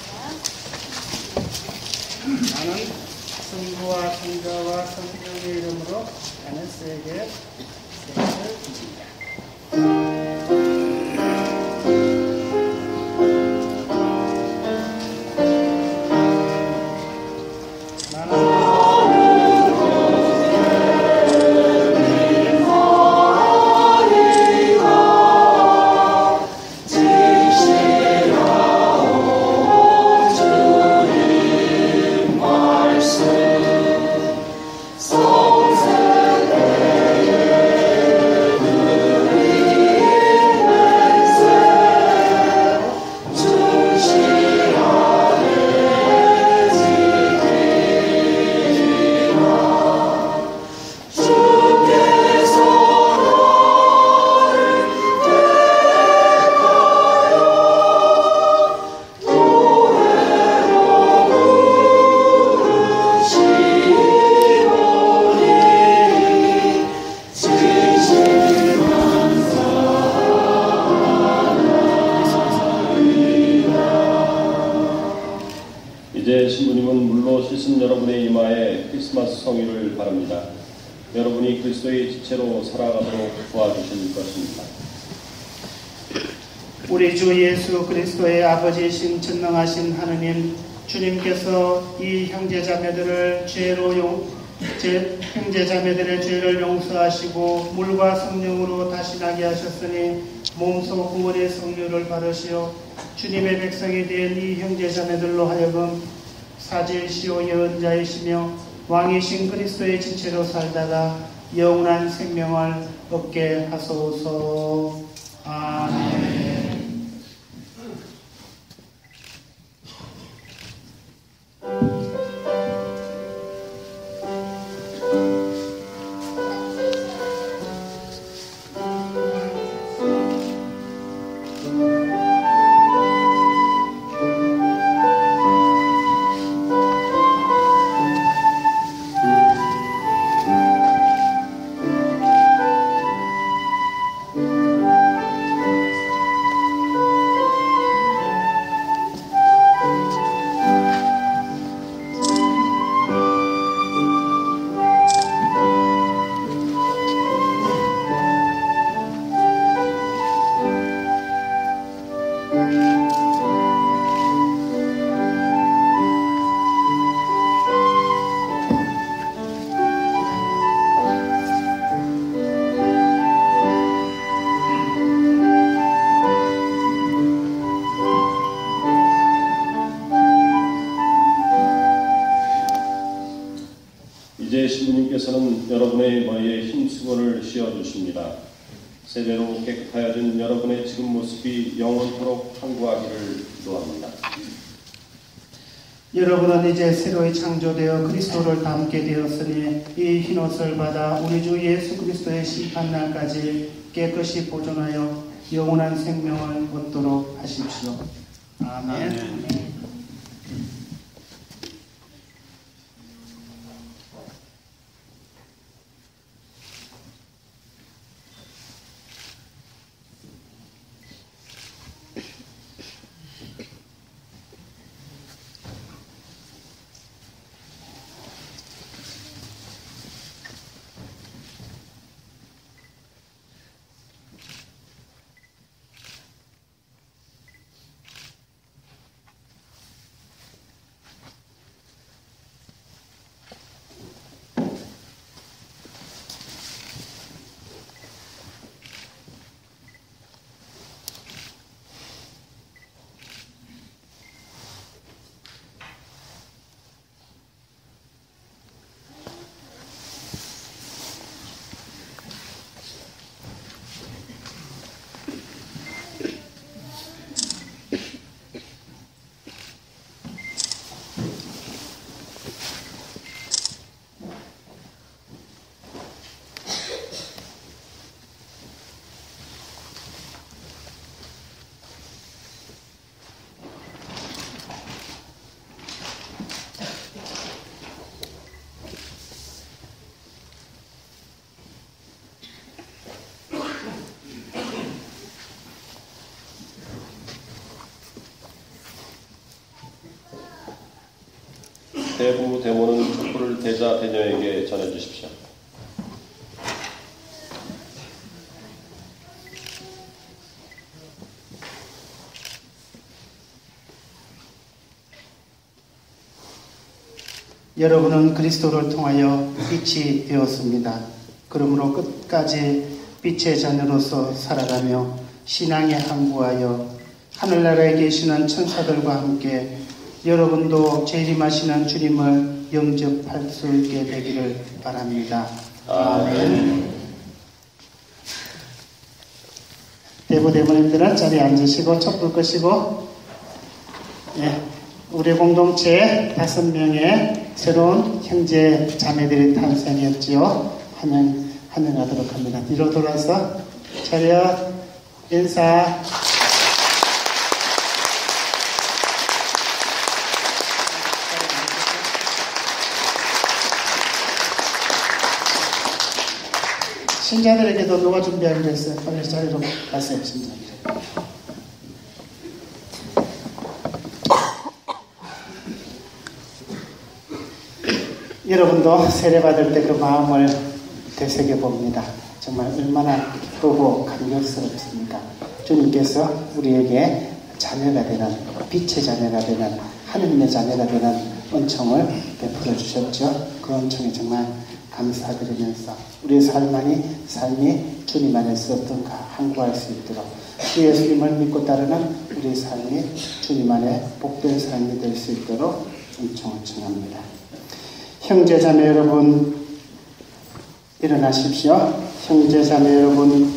나는 성부와 성자와 성령의 이름으로 아네스에게 세례를 줍니다. 성세대의 뜻은 여러분의 이마에 크리스마스 성유를 바랍니다. 여러분이 그리스도의 지체로 살아가도록 도와주실 것입니다. 우리 주 예수 그리스도의 아버지이신 전능하신 하느님, 주님께서 이 형제자매들의 죄를 용서하시고 물과 성령으로 다시 나게 하셨으니 몸소 구원의 성령을 받으시어 주님의 백성이 된 이 형제자매들로 하여금 사제시오 예언자이시며 왕이신 그리스도의 지체로 살다가 영원한 생명을 얻게 하소서. 아멘. 이제 신부님께서는 여러분의 머리에 힘수건을 씌워주십니다. 세대로 깨끗하여진 여러분의 지금 모습이 영원토록 항구하기를 기도합니다. 여러분은 이제 새로이 창조되어 그리스도를 닮게 되었으니 이 흰옷을 받아 우리 주 예수 그리스도의 심판날까지 깨끗이 보존하여 영원한 생명을 얻도록 하십시오. 아멘. 대부 대모는 촛불을 대자 대녀에게 전해주십시오. 여러분은 그리스도를 통하여 빛이 되었습니다. 그러므로 끝까지 빛의 자녀로서 살아가며 신앙에 항구하여 하늘나라에 계시는 천사들과 함께 여러분도 재림하시는 주님을 영접할 수 있게 되기를 바랍니다. 아멘. 대부대모님들은 자리에 앉으시고 촛불 끄시고, 우리 공동체 5명의 새로운 형제 자매들이 탄생했지요. 환영하도록 합니다. 뒤로 돌아서 차렷 인사. 신자들에게도 누가 준비하기로 했어요. 빨리 자리로 가세요, 신자들. 여러분도 세례받을 때 그 마음을 되새겨 봅니다. 정말 얼마나 기쁘고 감격스럽습니까? 주님께서 우리에게 자녀가 되는, 빛의 자녀가 되는, 하느님의 자녀가 되는 은총을 베풀어 주셨죠. 그 은총에 정말 감사드리면서 우리의 삶이 주님 안에서 어떤가 항구할 수 있도록 주 예수님을 믿고 따르는 우리의 삶이 주님 안에 복된 삶이 될 수 있도록 은총을 청합니다. 형제자매 여러분, 일어나십시오. 형제자매 여러분,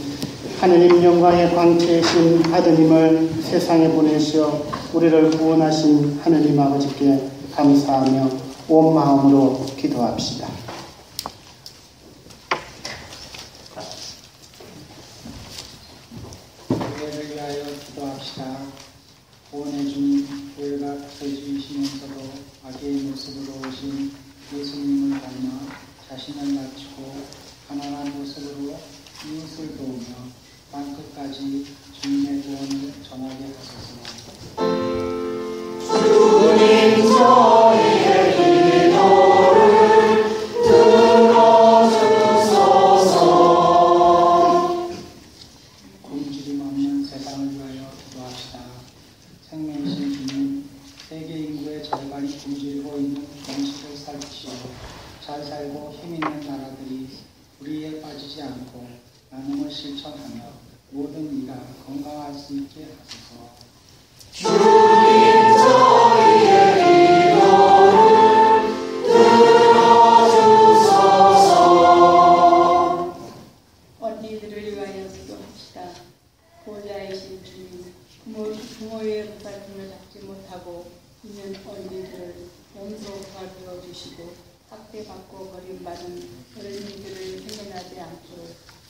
하느님 영광의 광채이신 아드님을 세상에 보내시어 우리를 구원하신 하느님 아버지께 감사하며 온 마음으로 기도합시다. 교회를 위하여 기도합시다. 구원의 주님, 교회가 구세주이시면서도 아기의 모습으로 오신 예수님을 닮아 자신을 낮추고 가난한 모습으로 이웃을 도우며 땅끝까지 주님의 구원을 전하게 하소서. 주님 저희의 기도를 들어주소서. 굶주림 없는 세상을 위하여 기도합시다. 생명이신 주님, 세계 인구의 절반이 굶주리고 있는 음식을 살피시오. 잘 살고 힘 있는 나라들이 우리에 빠지지 않고 나눔을 실천하며 모든 이가 건강할 수 있게 하소서. 주님 저희의 기도를 들어주소서. 언니들을 위하여 기도합시다. 보호자이신 주님, 부모의 보살핌을 잡지 못하고 있는 언니들을 용서가 되어주시고 학대받고 버림받은 어린이들을 생겨나지 않도록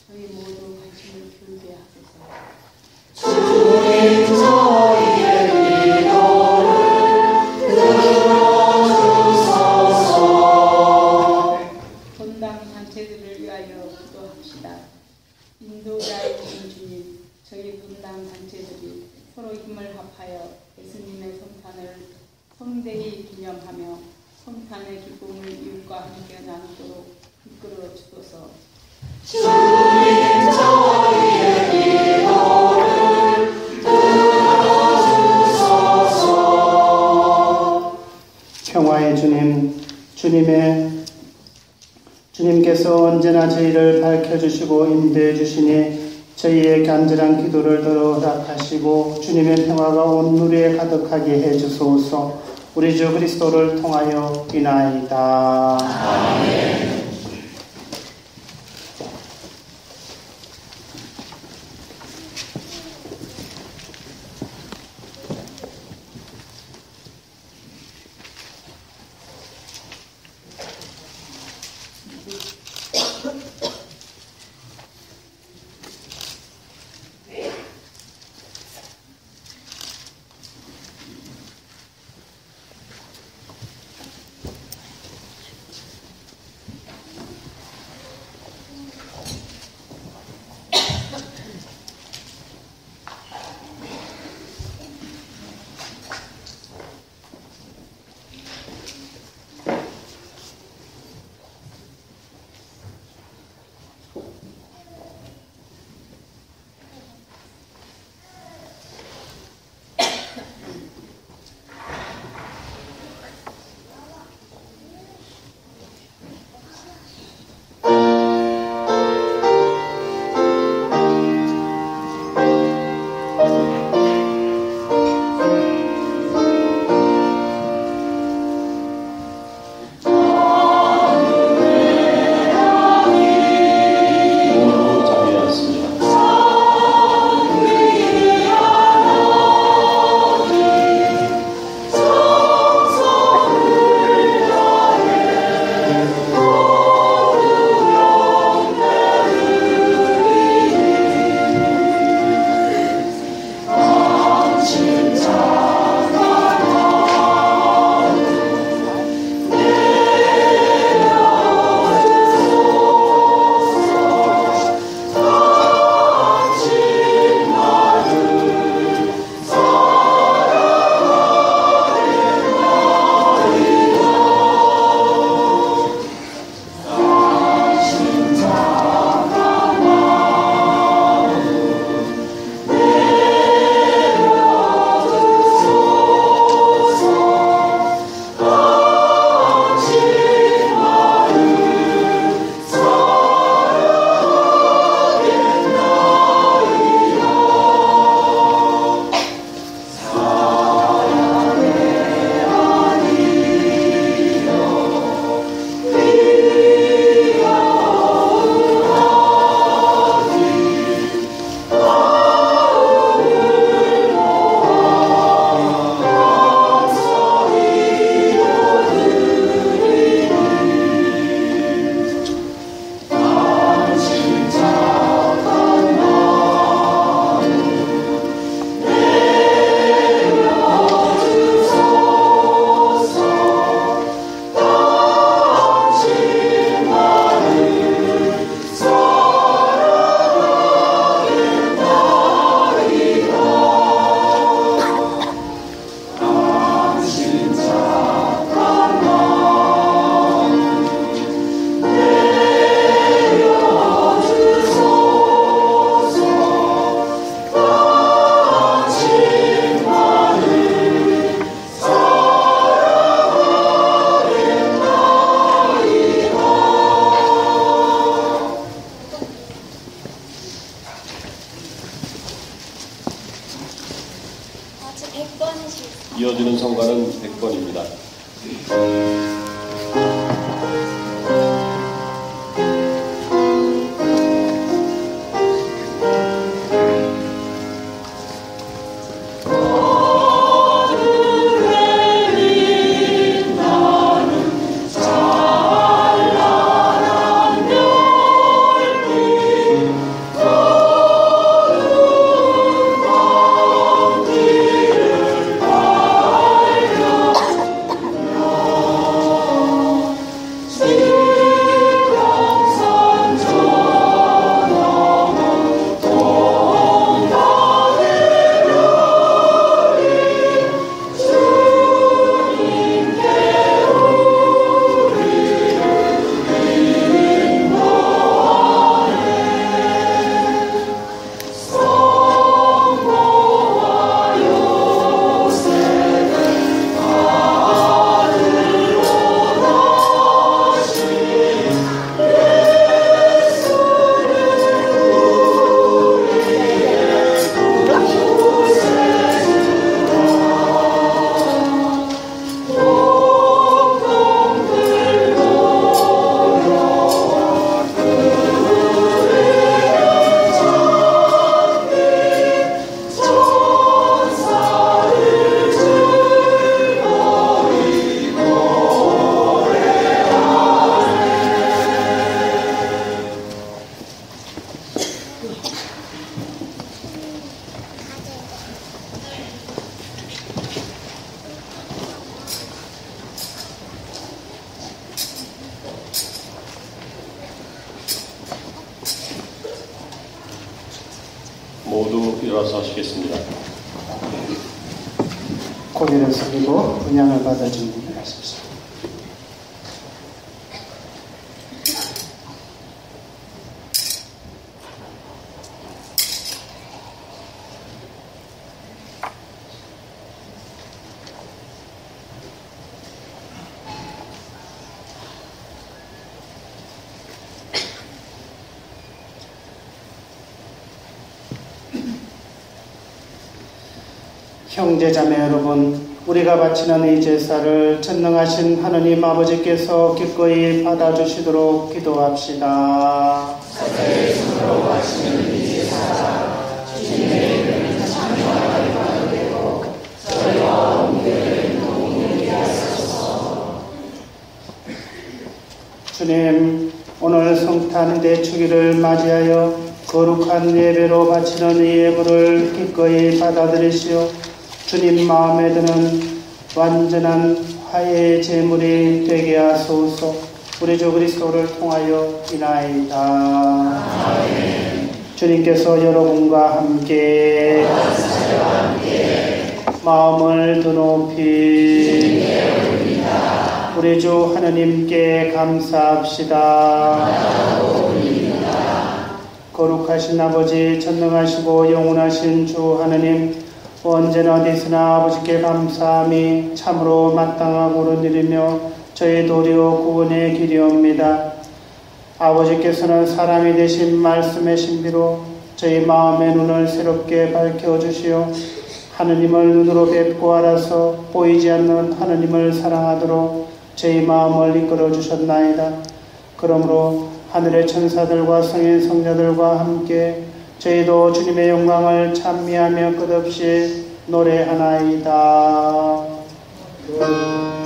저희 모두 관심을 기울게 하소서. 주님 저희의 기도를 들어주소서. 본당 단체들을 위하여 기도합시다. 인도자이신 주님, 저희 본당 단체들이 서로 힘을 합하여 예수님의 성탄을 성대히 기념하며 성탄의 기쁨을 이웃과 함께 나누도록 이끌어 주소서. 주님 저희의 기도를 들어주소서. 평화의 주님, 주님께서 언제나 저희를 밝혀주시고 인도해 주시니 저희의 간절한 기도를 들어 허락하시고 주님의 평화가 온 누리에 가득하게 해주소서. 우리 주 그리스도를 통하여 비나이다. 아멘. 저 100번이시겠어요? 이어지는 성가는 100번입니다. 모두 일어나서 하시겠습니다. 고개를 숙이고 분양을 받아 준비를 하십시오. 형제자매 여러분, 우리가 바치는 이 제사를 전능하신 하느님 아버지께서 기꺼이 받아주시도록 기도합시다. 자기의 손으로 바치는 이 제사, 주님의 이름을 찬양하게 받으되고 저희와 옮기를 동일하게 하소서. 주님, 오늘 성탄 대축일을 맞이하여 거룩한 예배로 바치는 이 예물을 기꺼이 받아들이시오. 주님 마음에 드는 완전한 화해의 제물이 되게 하소서. 우리 주 그리스도를 통하여 이나이다. 아멘. 주님께서 여러분과 함께 마음을 드높이 우리 주 하느님께 감사합시다. 거룩하신 아버지, 전능하시고 영원하신 주 하느님, 언제나 어디서나 아버지께 감사함이 참으로 마땅하고 옳은 일이며 저희 도리어 구원의 길이옵니다. 아버지께서는 사람이 되신 말씀의 신비로 저희 마음의 눈을 새롭게 밝혀주시오. 하느님을 눈으로 뵙고 알아서 보이지 않는 하느님을 사랑하도록 저희 마음을 이끌어 주셨나이다. 그러므로 하늘의 천사들과 성인 성자들과 함께 저희도 주님의 영광을 찬미하며 끝없이 노래하나이다. Deus,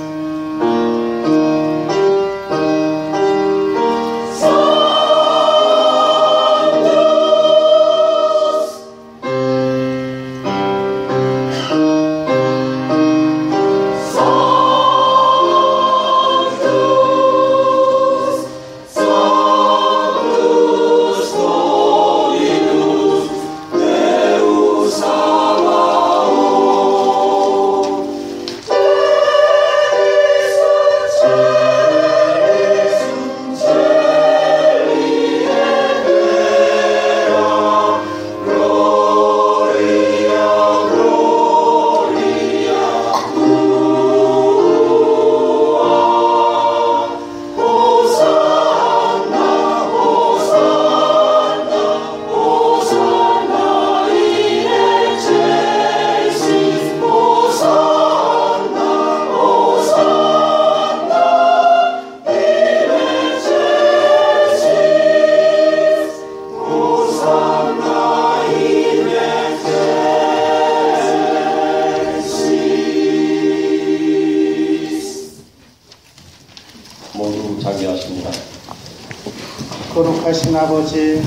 거룩하신 아버지,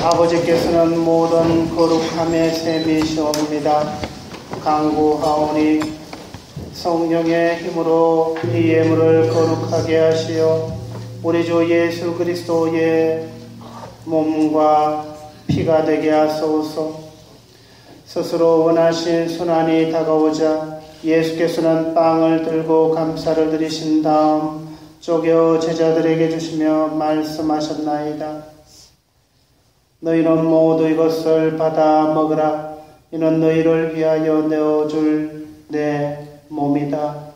아버지께서는 모든 거룩함의 셈이시옵니다. 간구하오니 성령의 힘으로 이 예물을 거룩하게 하시어 우리 주 예수 그리스도의 몸과 피가 되게 하소서. 스스로 원하신 순환이 다가오자 예수께서는 빵을 들고 감사를 드리신 다음 쪼개 제자들에게 주시며 말씀하셨나이다. 너희는 모두 이것을 받아 먹으라. 이는 너희를 위하여 내어줄 내 몸이다.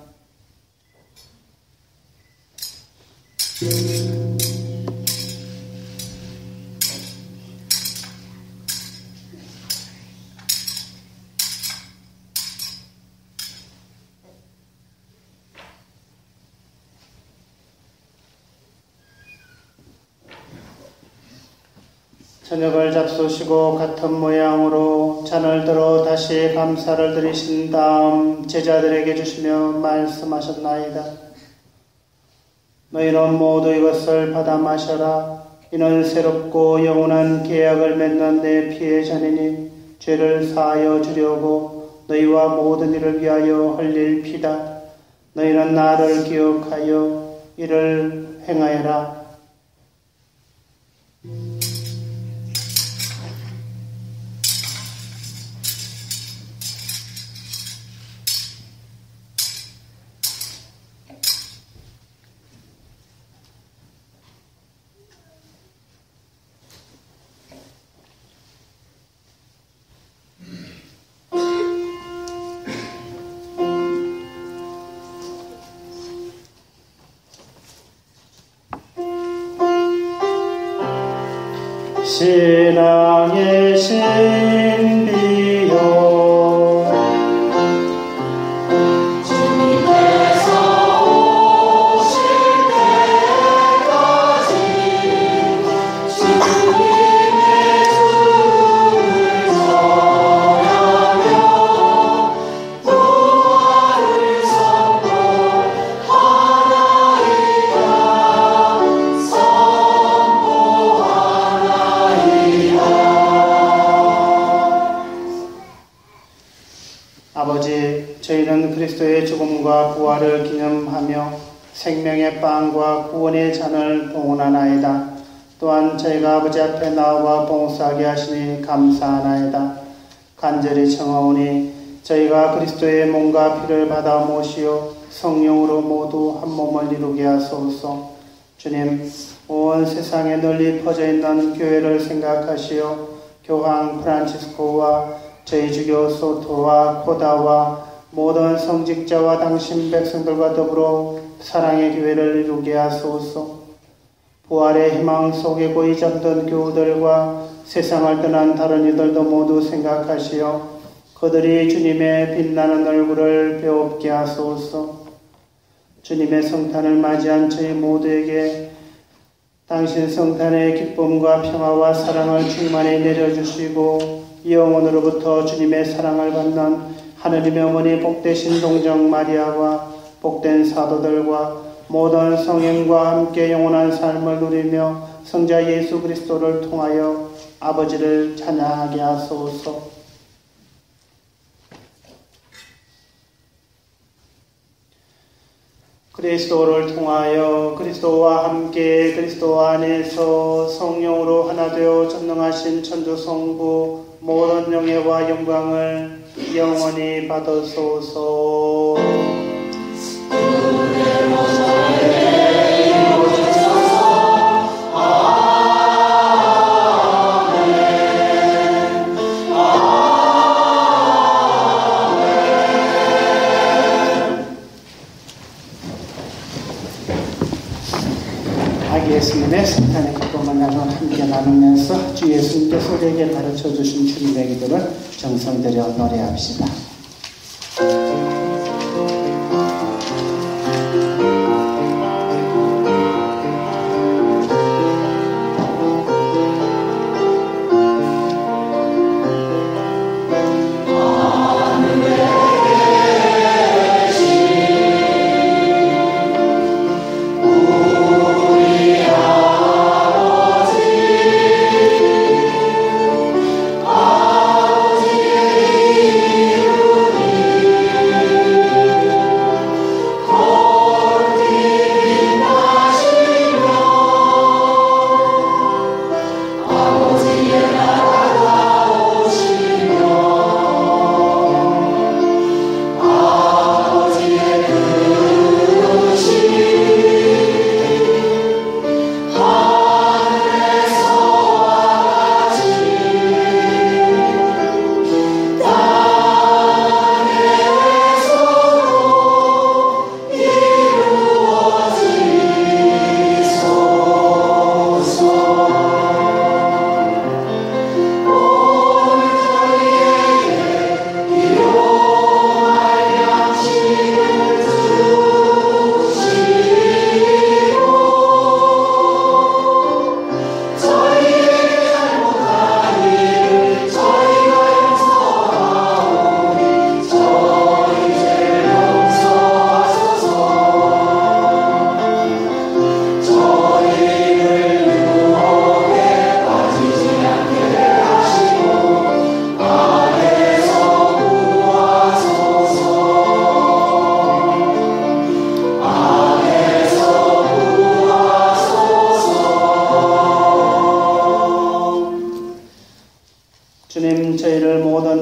저녁을 잡수시고 같은 모양으로 잔을 들어 다시 감사를 드리신 다음 제자들에게 주시며 말씀하셨나이다. 너희는 모두 이것을 받아 마셔라. 이는 새롭고 영원한 계약을 맺는 내 피의 잔이니 죄를 사하여 주려고 너희와 모든 이를 위하여 흘릴 피다. 너희는 나를 기억하여 이를 행하여라. 신앙의 신비여 주님께서 오실 때까지 주님의 죽음을 전하며 부활을 선포하나이다. 아버지, 저희는 그리스도의 죽음과 부활을 기념하며 생명의 빵과 구원의 잔을 봉헌하나이다. 또한 저희가 아버지 앞에 나와 봉사하게 하시니 감사하나이다. 간절히 청하오니 저희가 그리스도의 몸과 피를 받아 모시어 성령으로 모두 한 몸을 이루게 하소서. 주님, 온 세상에 널리 퍼져 있는 교회를 생각하시어 교황 프란치스코와 저희 주교 소토와 코다와 모든 성직자와 당신 백성들과 더불어 사랑의 교회를 이루게 하소서. 부활의 희망 속에 고이 잠든 교우들과 세상을 떠난 다른 이들도 모두 생각하시어 그들이 주님의 빛나는 얼굴을 배웁게 하소서. 주님의 성탄을 맞이한 저희 모두에게 당신 성탄의 기쁨과 평화와 사랑을 충만히 내려주시고 영원으로부터 주님의 사랑을 받는 하느님의 어머니 복되신 동정 마리아와 복된 사도들과 모든 성인과 함께 영원한 삶을 누리며 성자 예수 그리스도를 통하여 아버지를 찬양하게 하소서. 그리스도를 통하여 그리스도와 함께 그리스도 안에서 성령으로 하나 되어 전능하신 천주성부 모든 영예와 영광을 영원히 받으소서. 예수님의 성탄의 기쁨을 함께 나누면서 주 예수님께서 우리에게 가르쳐 주신 주님의 기도를 정성들여 노래합시다. 우리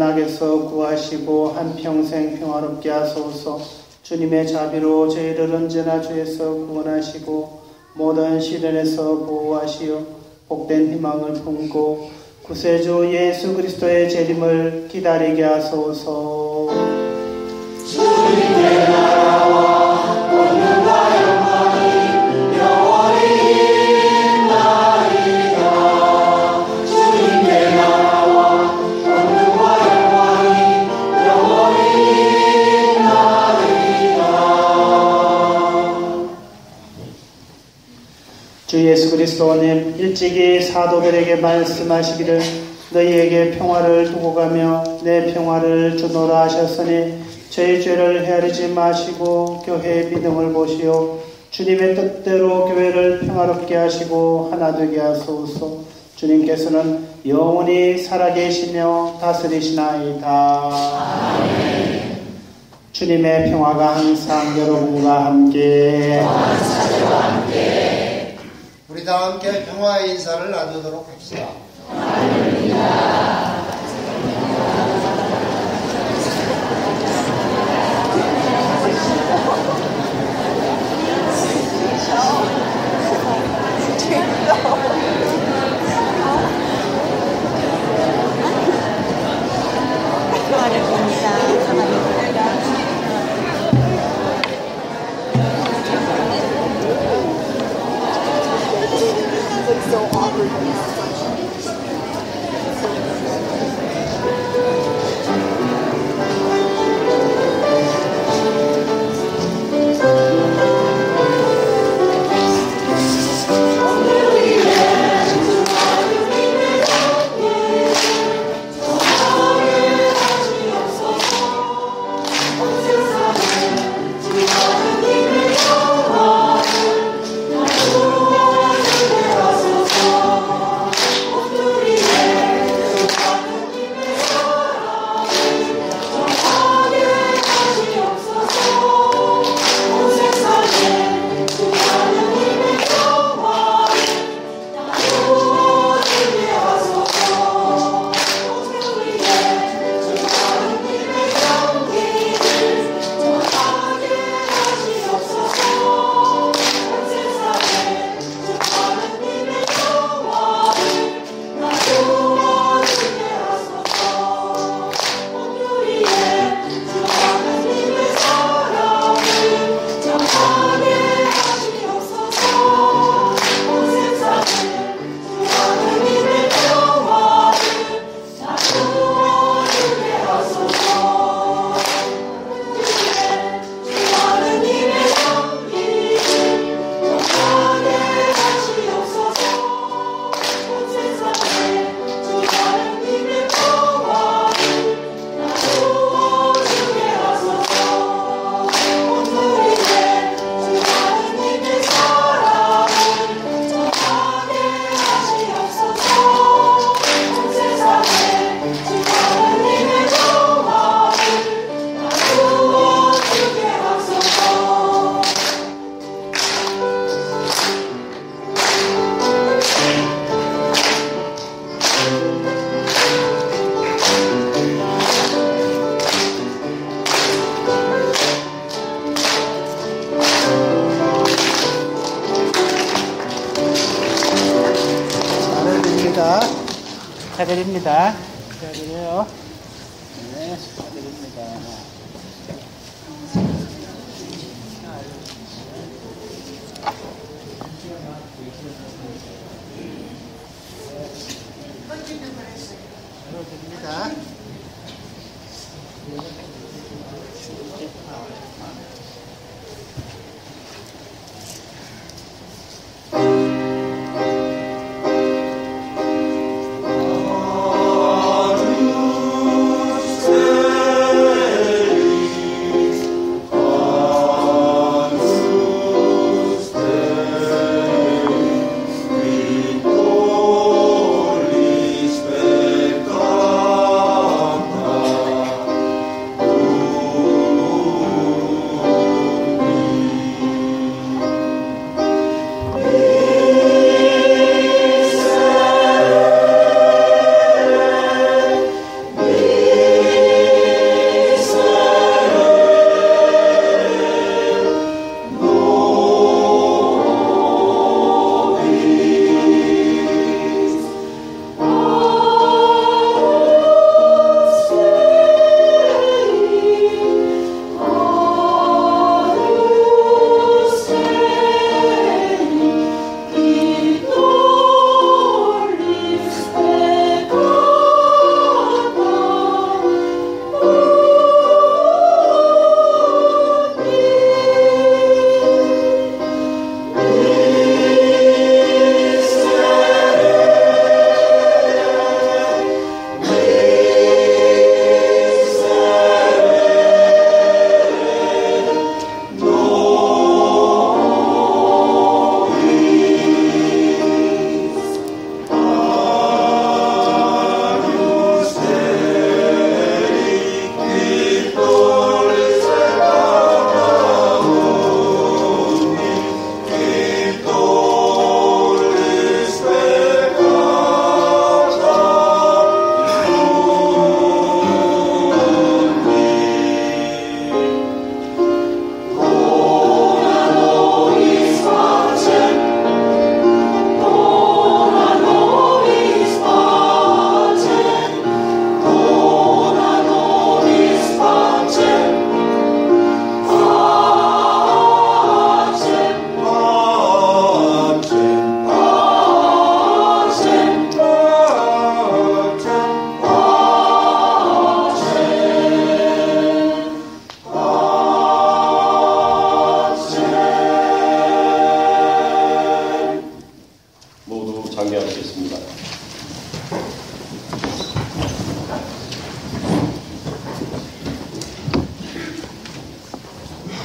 악에서 구하시고 한평생 평화롭게 하소서. 주님의 자비로 저희를 언제나 죄에서 구원하시고 모든 시련에서 보호하시어 복된 희망을 품고 구세주 예수 그리스도의 재림을 기다리게 하소서. 주님의 나라와 권능과 영광이 영원히 있나이다. 주님의 나라와 권능과 영광이 영원히 있나이다. 주 예수 그리스도님 일찍이 사도들에게 말씀하시기를 너희에게 평화를 두고 가며 내 평화를 주노라 하셨으니 저희 죄를 헤아리지 마시고 교회의 믿음을 보시오. 주님의 뜻대로 교회를 평화롭게 하시고 하나 되게 하소서. 주님께서는 영원히 살아계시며 다스리시나이다. 아멘. 주님의 평화가 항상 여러분과 함께 우리 다 함께 평화의 인사를 나누도록 합시다. 할렐루야. 축하드립니다. 축하드려요. 네, 축하드립니다. 축하드립니다.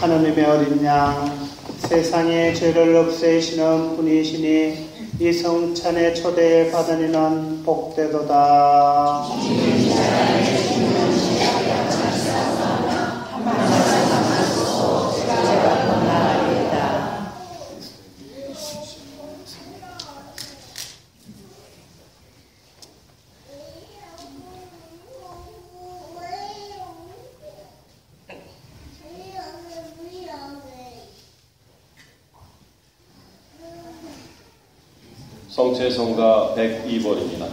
하느님의 어린 양 세상의 죄를 없애시는 분이시니 이 성찬의 초대에 받은 이는 복되도다. 성체성가 102번입니다.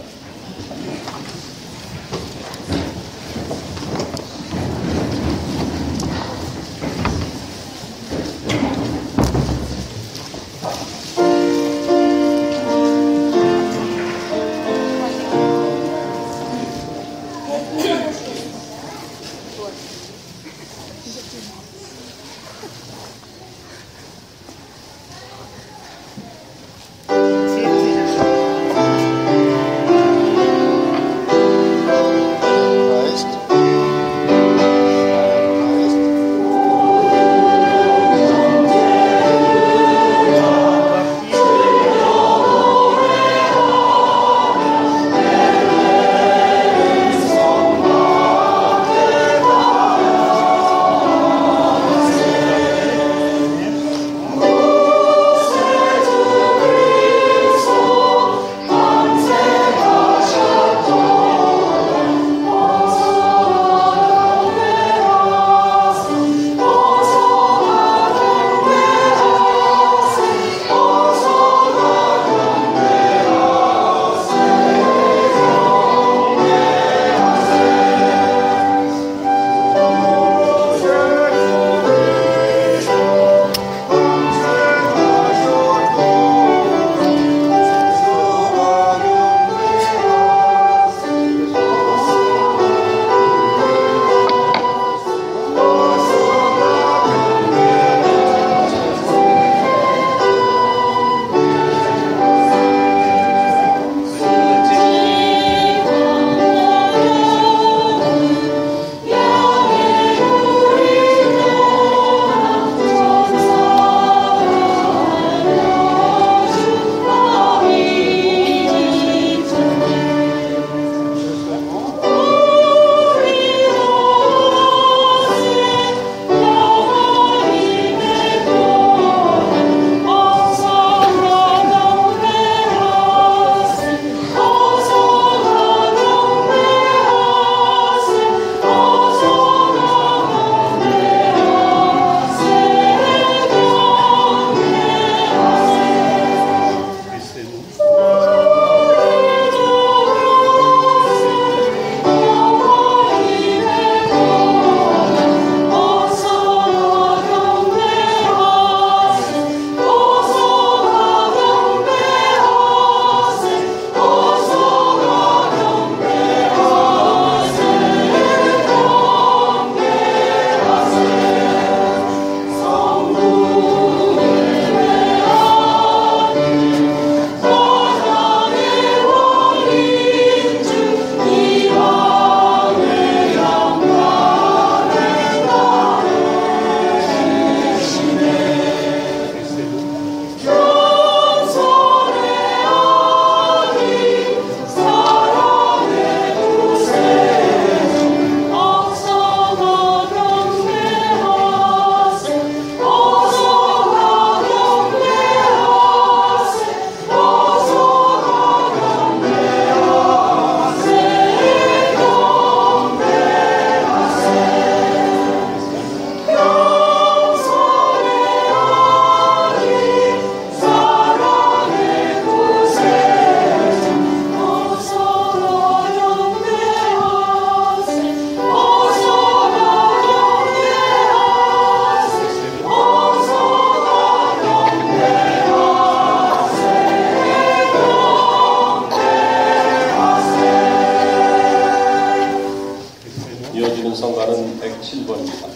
성가는 107번입니다.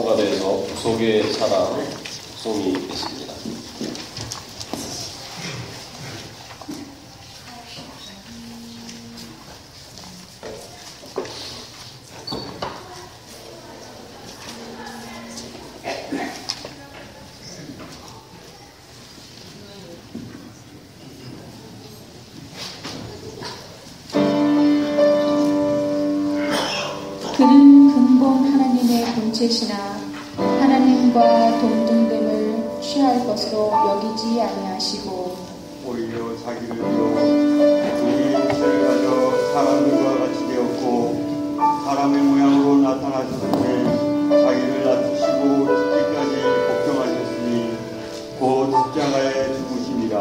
성가대에서 구속의 사랑 송이 있습니다. 그는 근본 하나님의 본체시나 하나님과 동등됨을 취할 것으로 여기지 아니하시고 오히려 자기를요 우리 육체를 가져 사람들과 같이 되었고 사람의 모양으로 나타나셨는데 자기를 낮추시고 죽기까지 복종하셨으니 곧 십자가에 죽으심이라.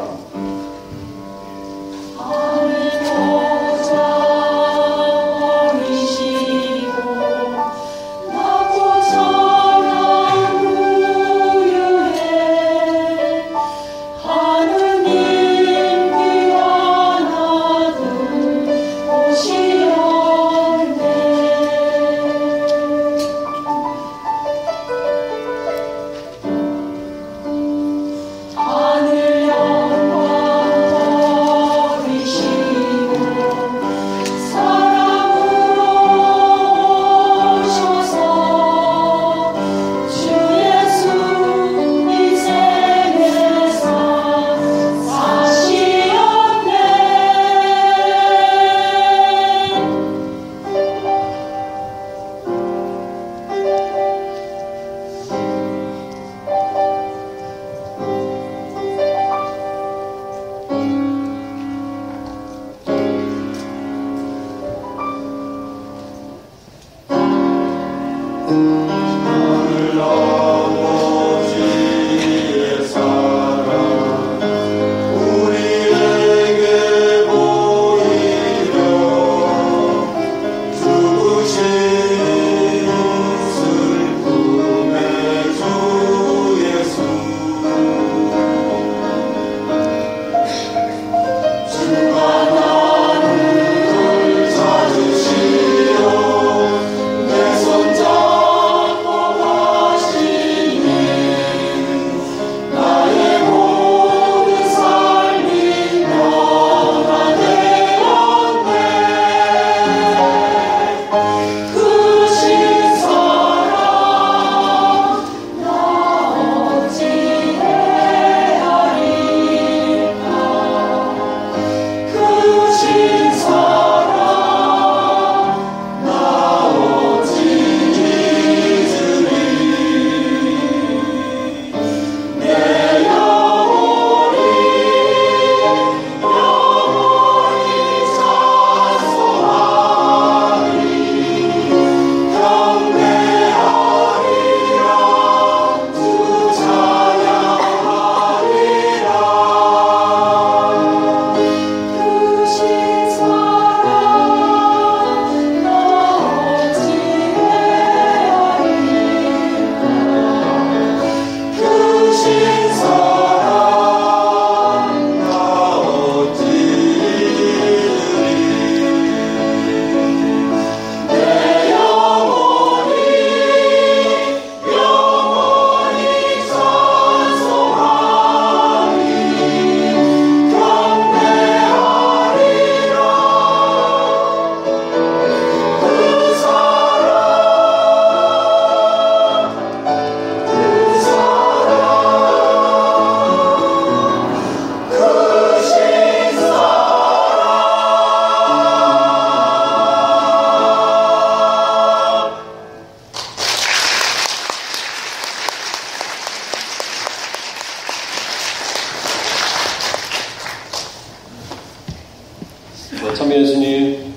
참여예수님,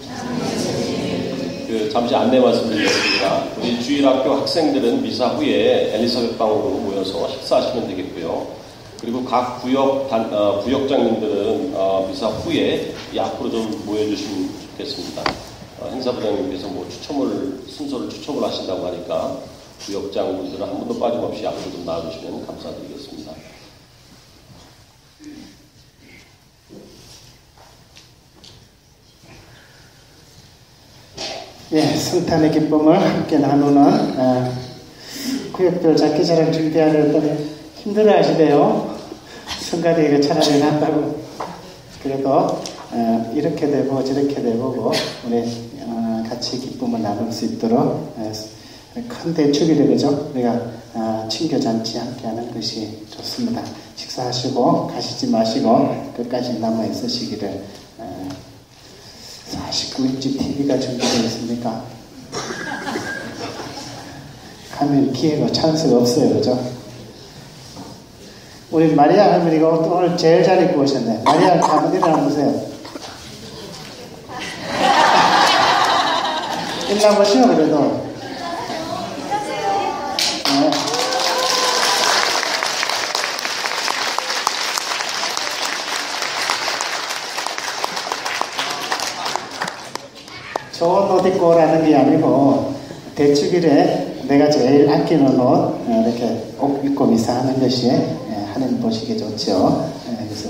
잠시 안내 말씀드리겠습니다. 우리 주일학교 학생들은 미사 후에 엘리사벳 방으로 모여서 식사하시면 되겠고요. 그리고 각 부역장님들은 미사 후에 이 앞으로 좀 모여주시면 좋겠습니다. 행사부장님께서 순서를 추첨을 하신다고 하니까 부역장분들은 한 분도 빠짐없이 앞으로 좀 나와주시면 감사드리겠습니다. 예, 성탄의 기쁨을 함께 나누는 구역별 장기자랑 준비하려더니 힘들어 하시대요. 성가대가 차라리 낫다고. 그래도 이렇게 되고 저렇게 되고 우리 같이 기쁨을 나눌 수 있도록 큰 대축이래, 그죠? 우리가 친교잔치 함께 하는 것이 좋습니다. 식사하시고 가시지 마시고 끝까지 남아 있으시기를. 49인치 TV가 준비되어 있습니까? 가면 기회가 찬스가 없어요, 그죠? 우리 마리아 할머니가 오늘 제일 잘 입고 오셨네. 마리아 한번 일어나 보세요. 일어나 보시오, 그래도. 네. 좋은 옷 입고 오라는 게 아니고, 대축일에 내가 제일 아끼는 옷, 이렇게 옷 입고 미사하는 것이 하나님 보시기에 좋죠. 그래서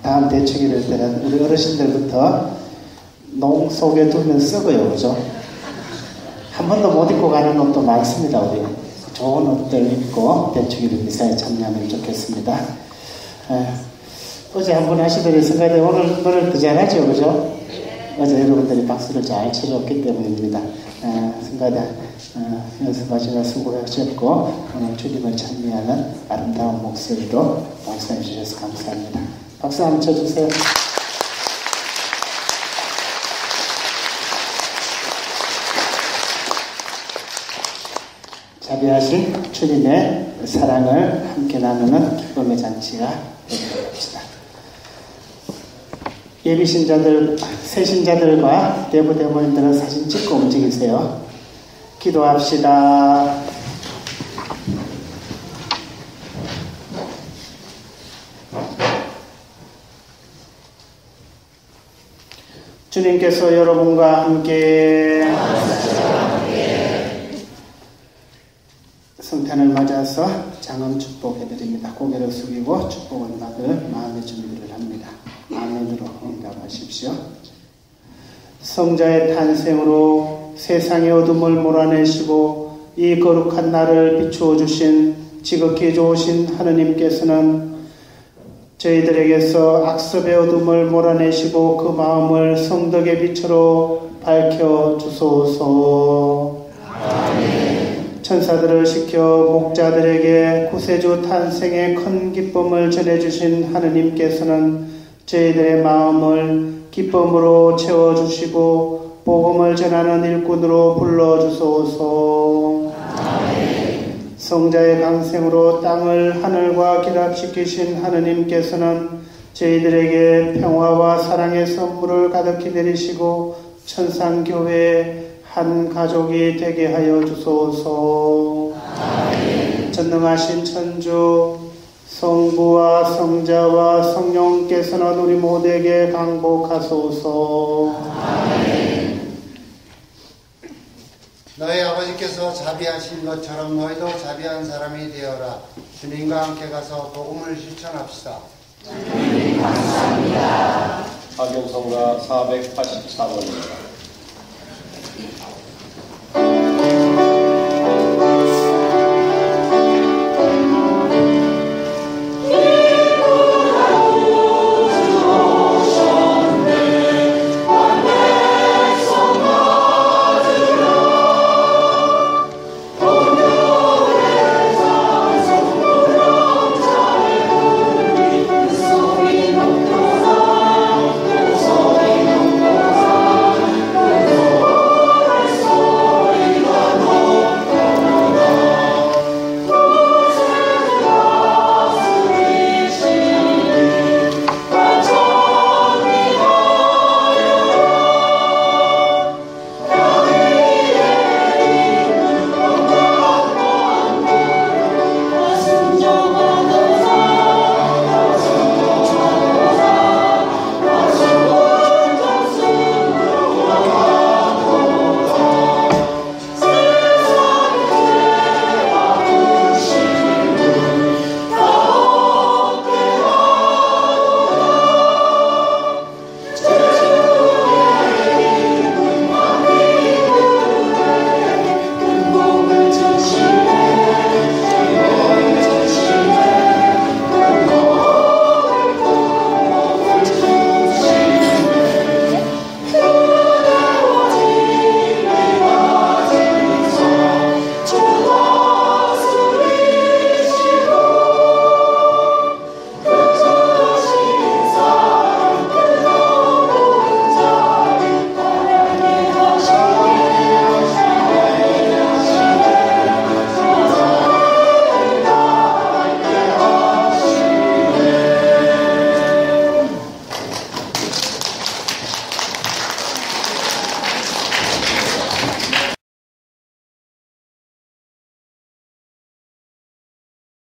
다음 대축일일 때는 우리 어르신들부터 농 속에 두면 썩어요, 그죠? 한 번도 못 입고 가는 옷도 많습니다, 우리. 좋은 옷들 입고 대축일 미사에 참여하면 좋겠습니다. 어제 한 번 하시더니 성가대 오늘 노래를 더 잘하죠, 그죠? 어제 여러분들이 박수를 잘 쳐줬기 때문입니다. 성가대 연습하시느라 수고하셨고 오늘 주님을 찬미하는 아름다운 목소리로 봉사해 주셔서 감사합니다. 박수 한번 쳐주세요. 자비하신 주님의 사랑을 함께 나누는 기쁨의 잔치가 되도록 합시다. 예비신자들, 새신자들과 대부대모님들은 사진 찍고 움직이세요. 기도합시다. 주님께서 여러분과 함께 성탄을 맞아서 장엄 축복해드립니다. 고개를 숙이고 축복을 받을 마음의 준비를 합니다. 아멘으로 응답하십시오. 성자의 탄생으로 세상의 어둠을 몰아내시고 이 거룩한 날을 비추어 주신 지극히 좋으신 하느님께서는 저희들에게서 악습의 어둠을 몰아내시고 그 마음을 성덕의 빛으로 밝혀주소서. 아멘. 천사들을 시켜 목자들에게 구세주 탄생의 큰 기쁨을 전해주신 하느님께서는 저희들의 마음을 기쁨으로 채워주시고 복음을 전하는 일꾼으로 불러주소서. 아멘. 성자의 강생으로 땅을 하늘과 기랍시키신 하느님께서는 저희들에게 평화와 사랑의 선물을 가득히 내리시고 천상교회의 한 가족이 되게 하여 주소서. 아멘. 전능하신 천주 성부와 성자와 성령께서는 우리 모두에게 강복하소서. 아멘. 너희 아버지께서 자비하신 것처럼 너희도 자비한 사람이 되어라. 주님과 함께 가서 복음을 실천합시다. 주님 감사합니다. 박영성가 484번입니다.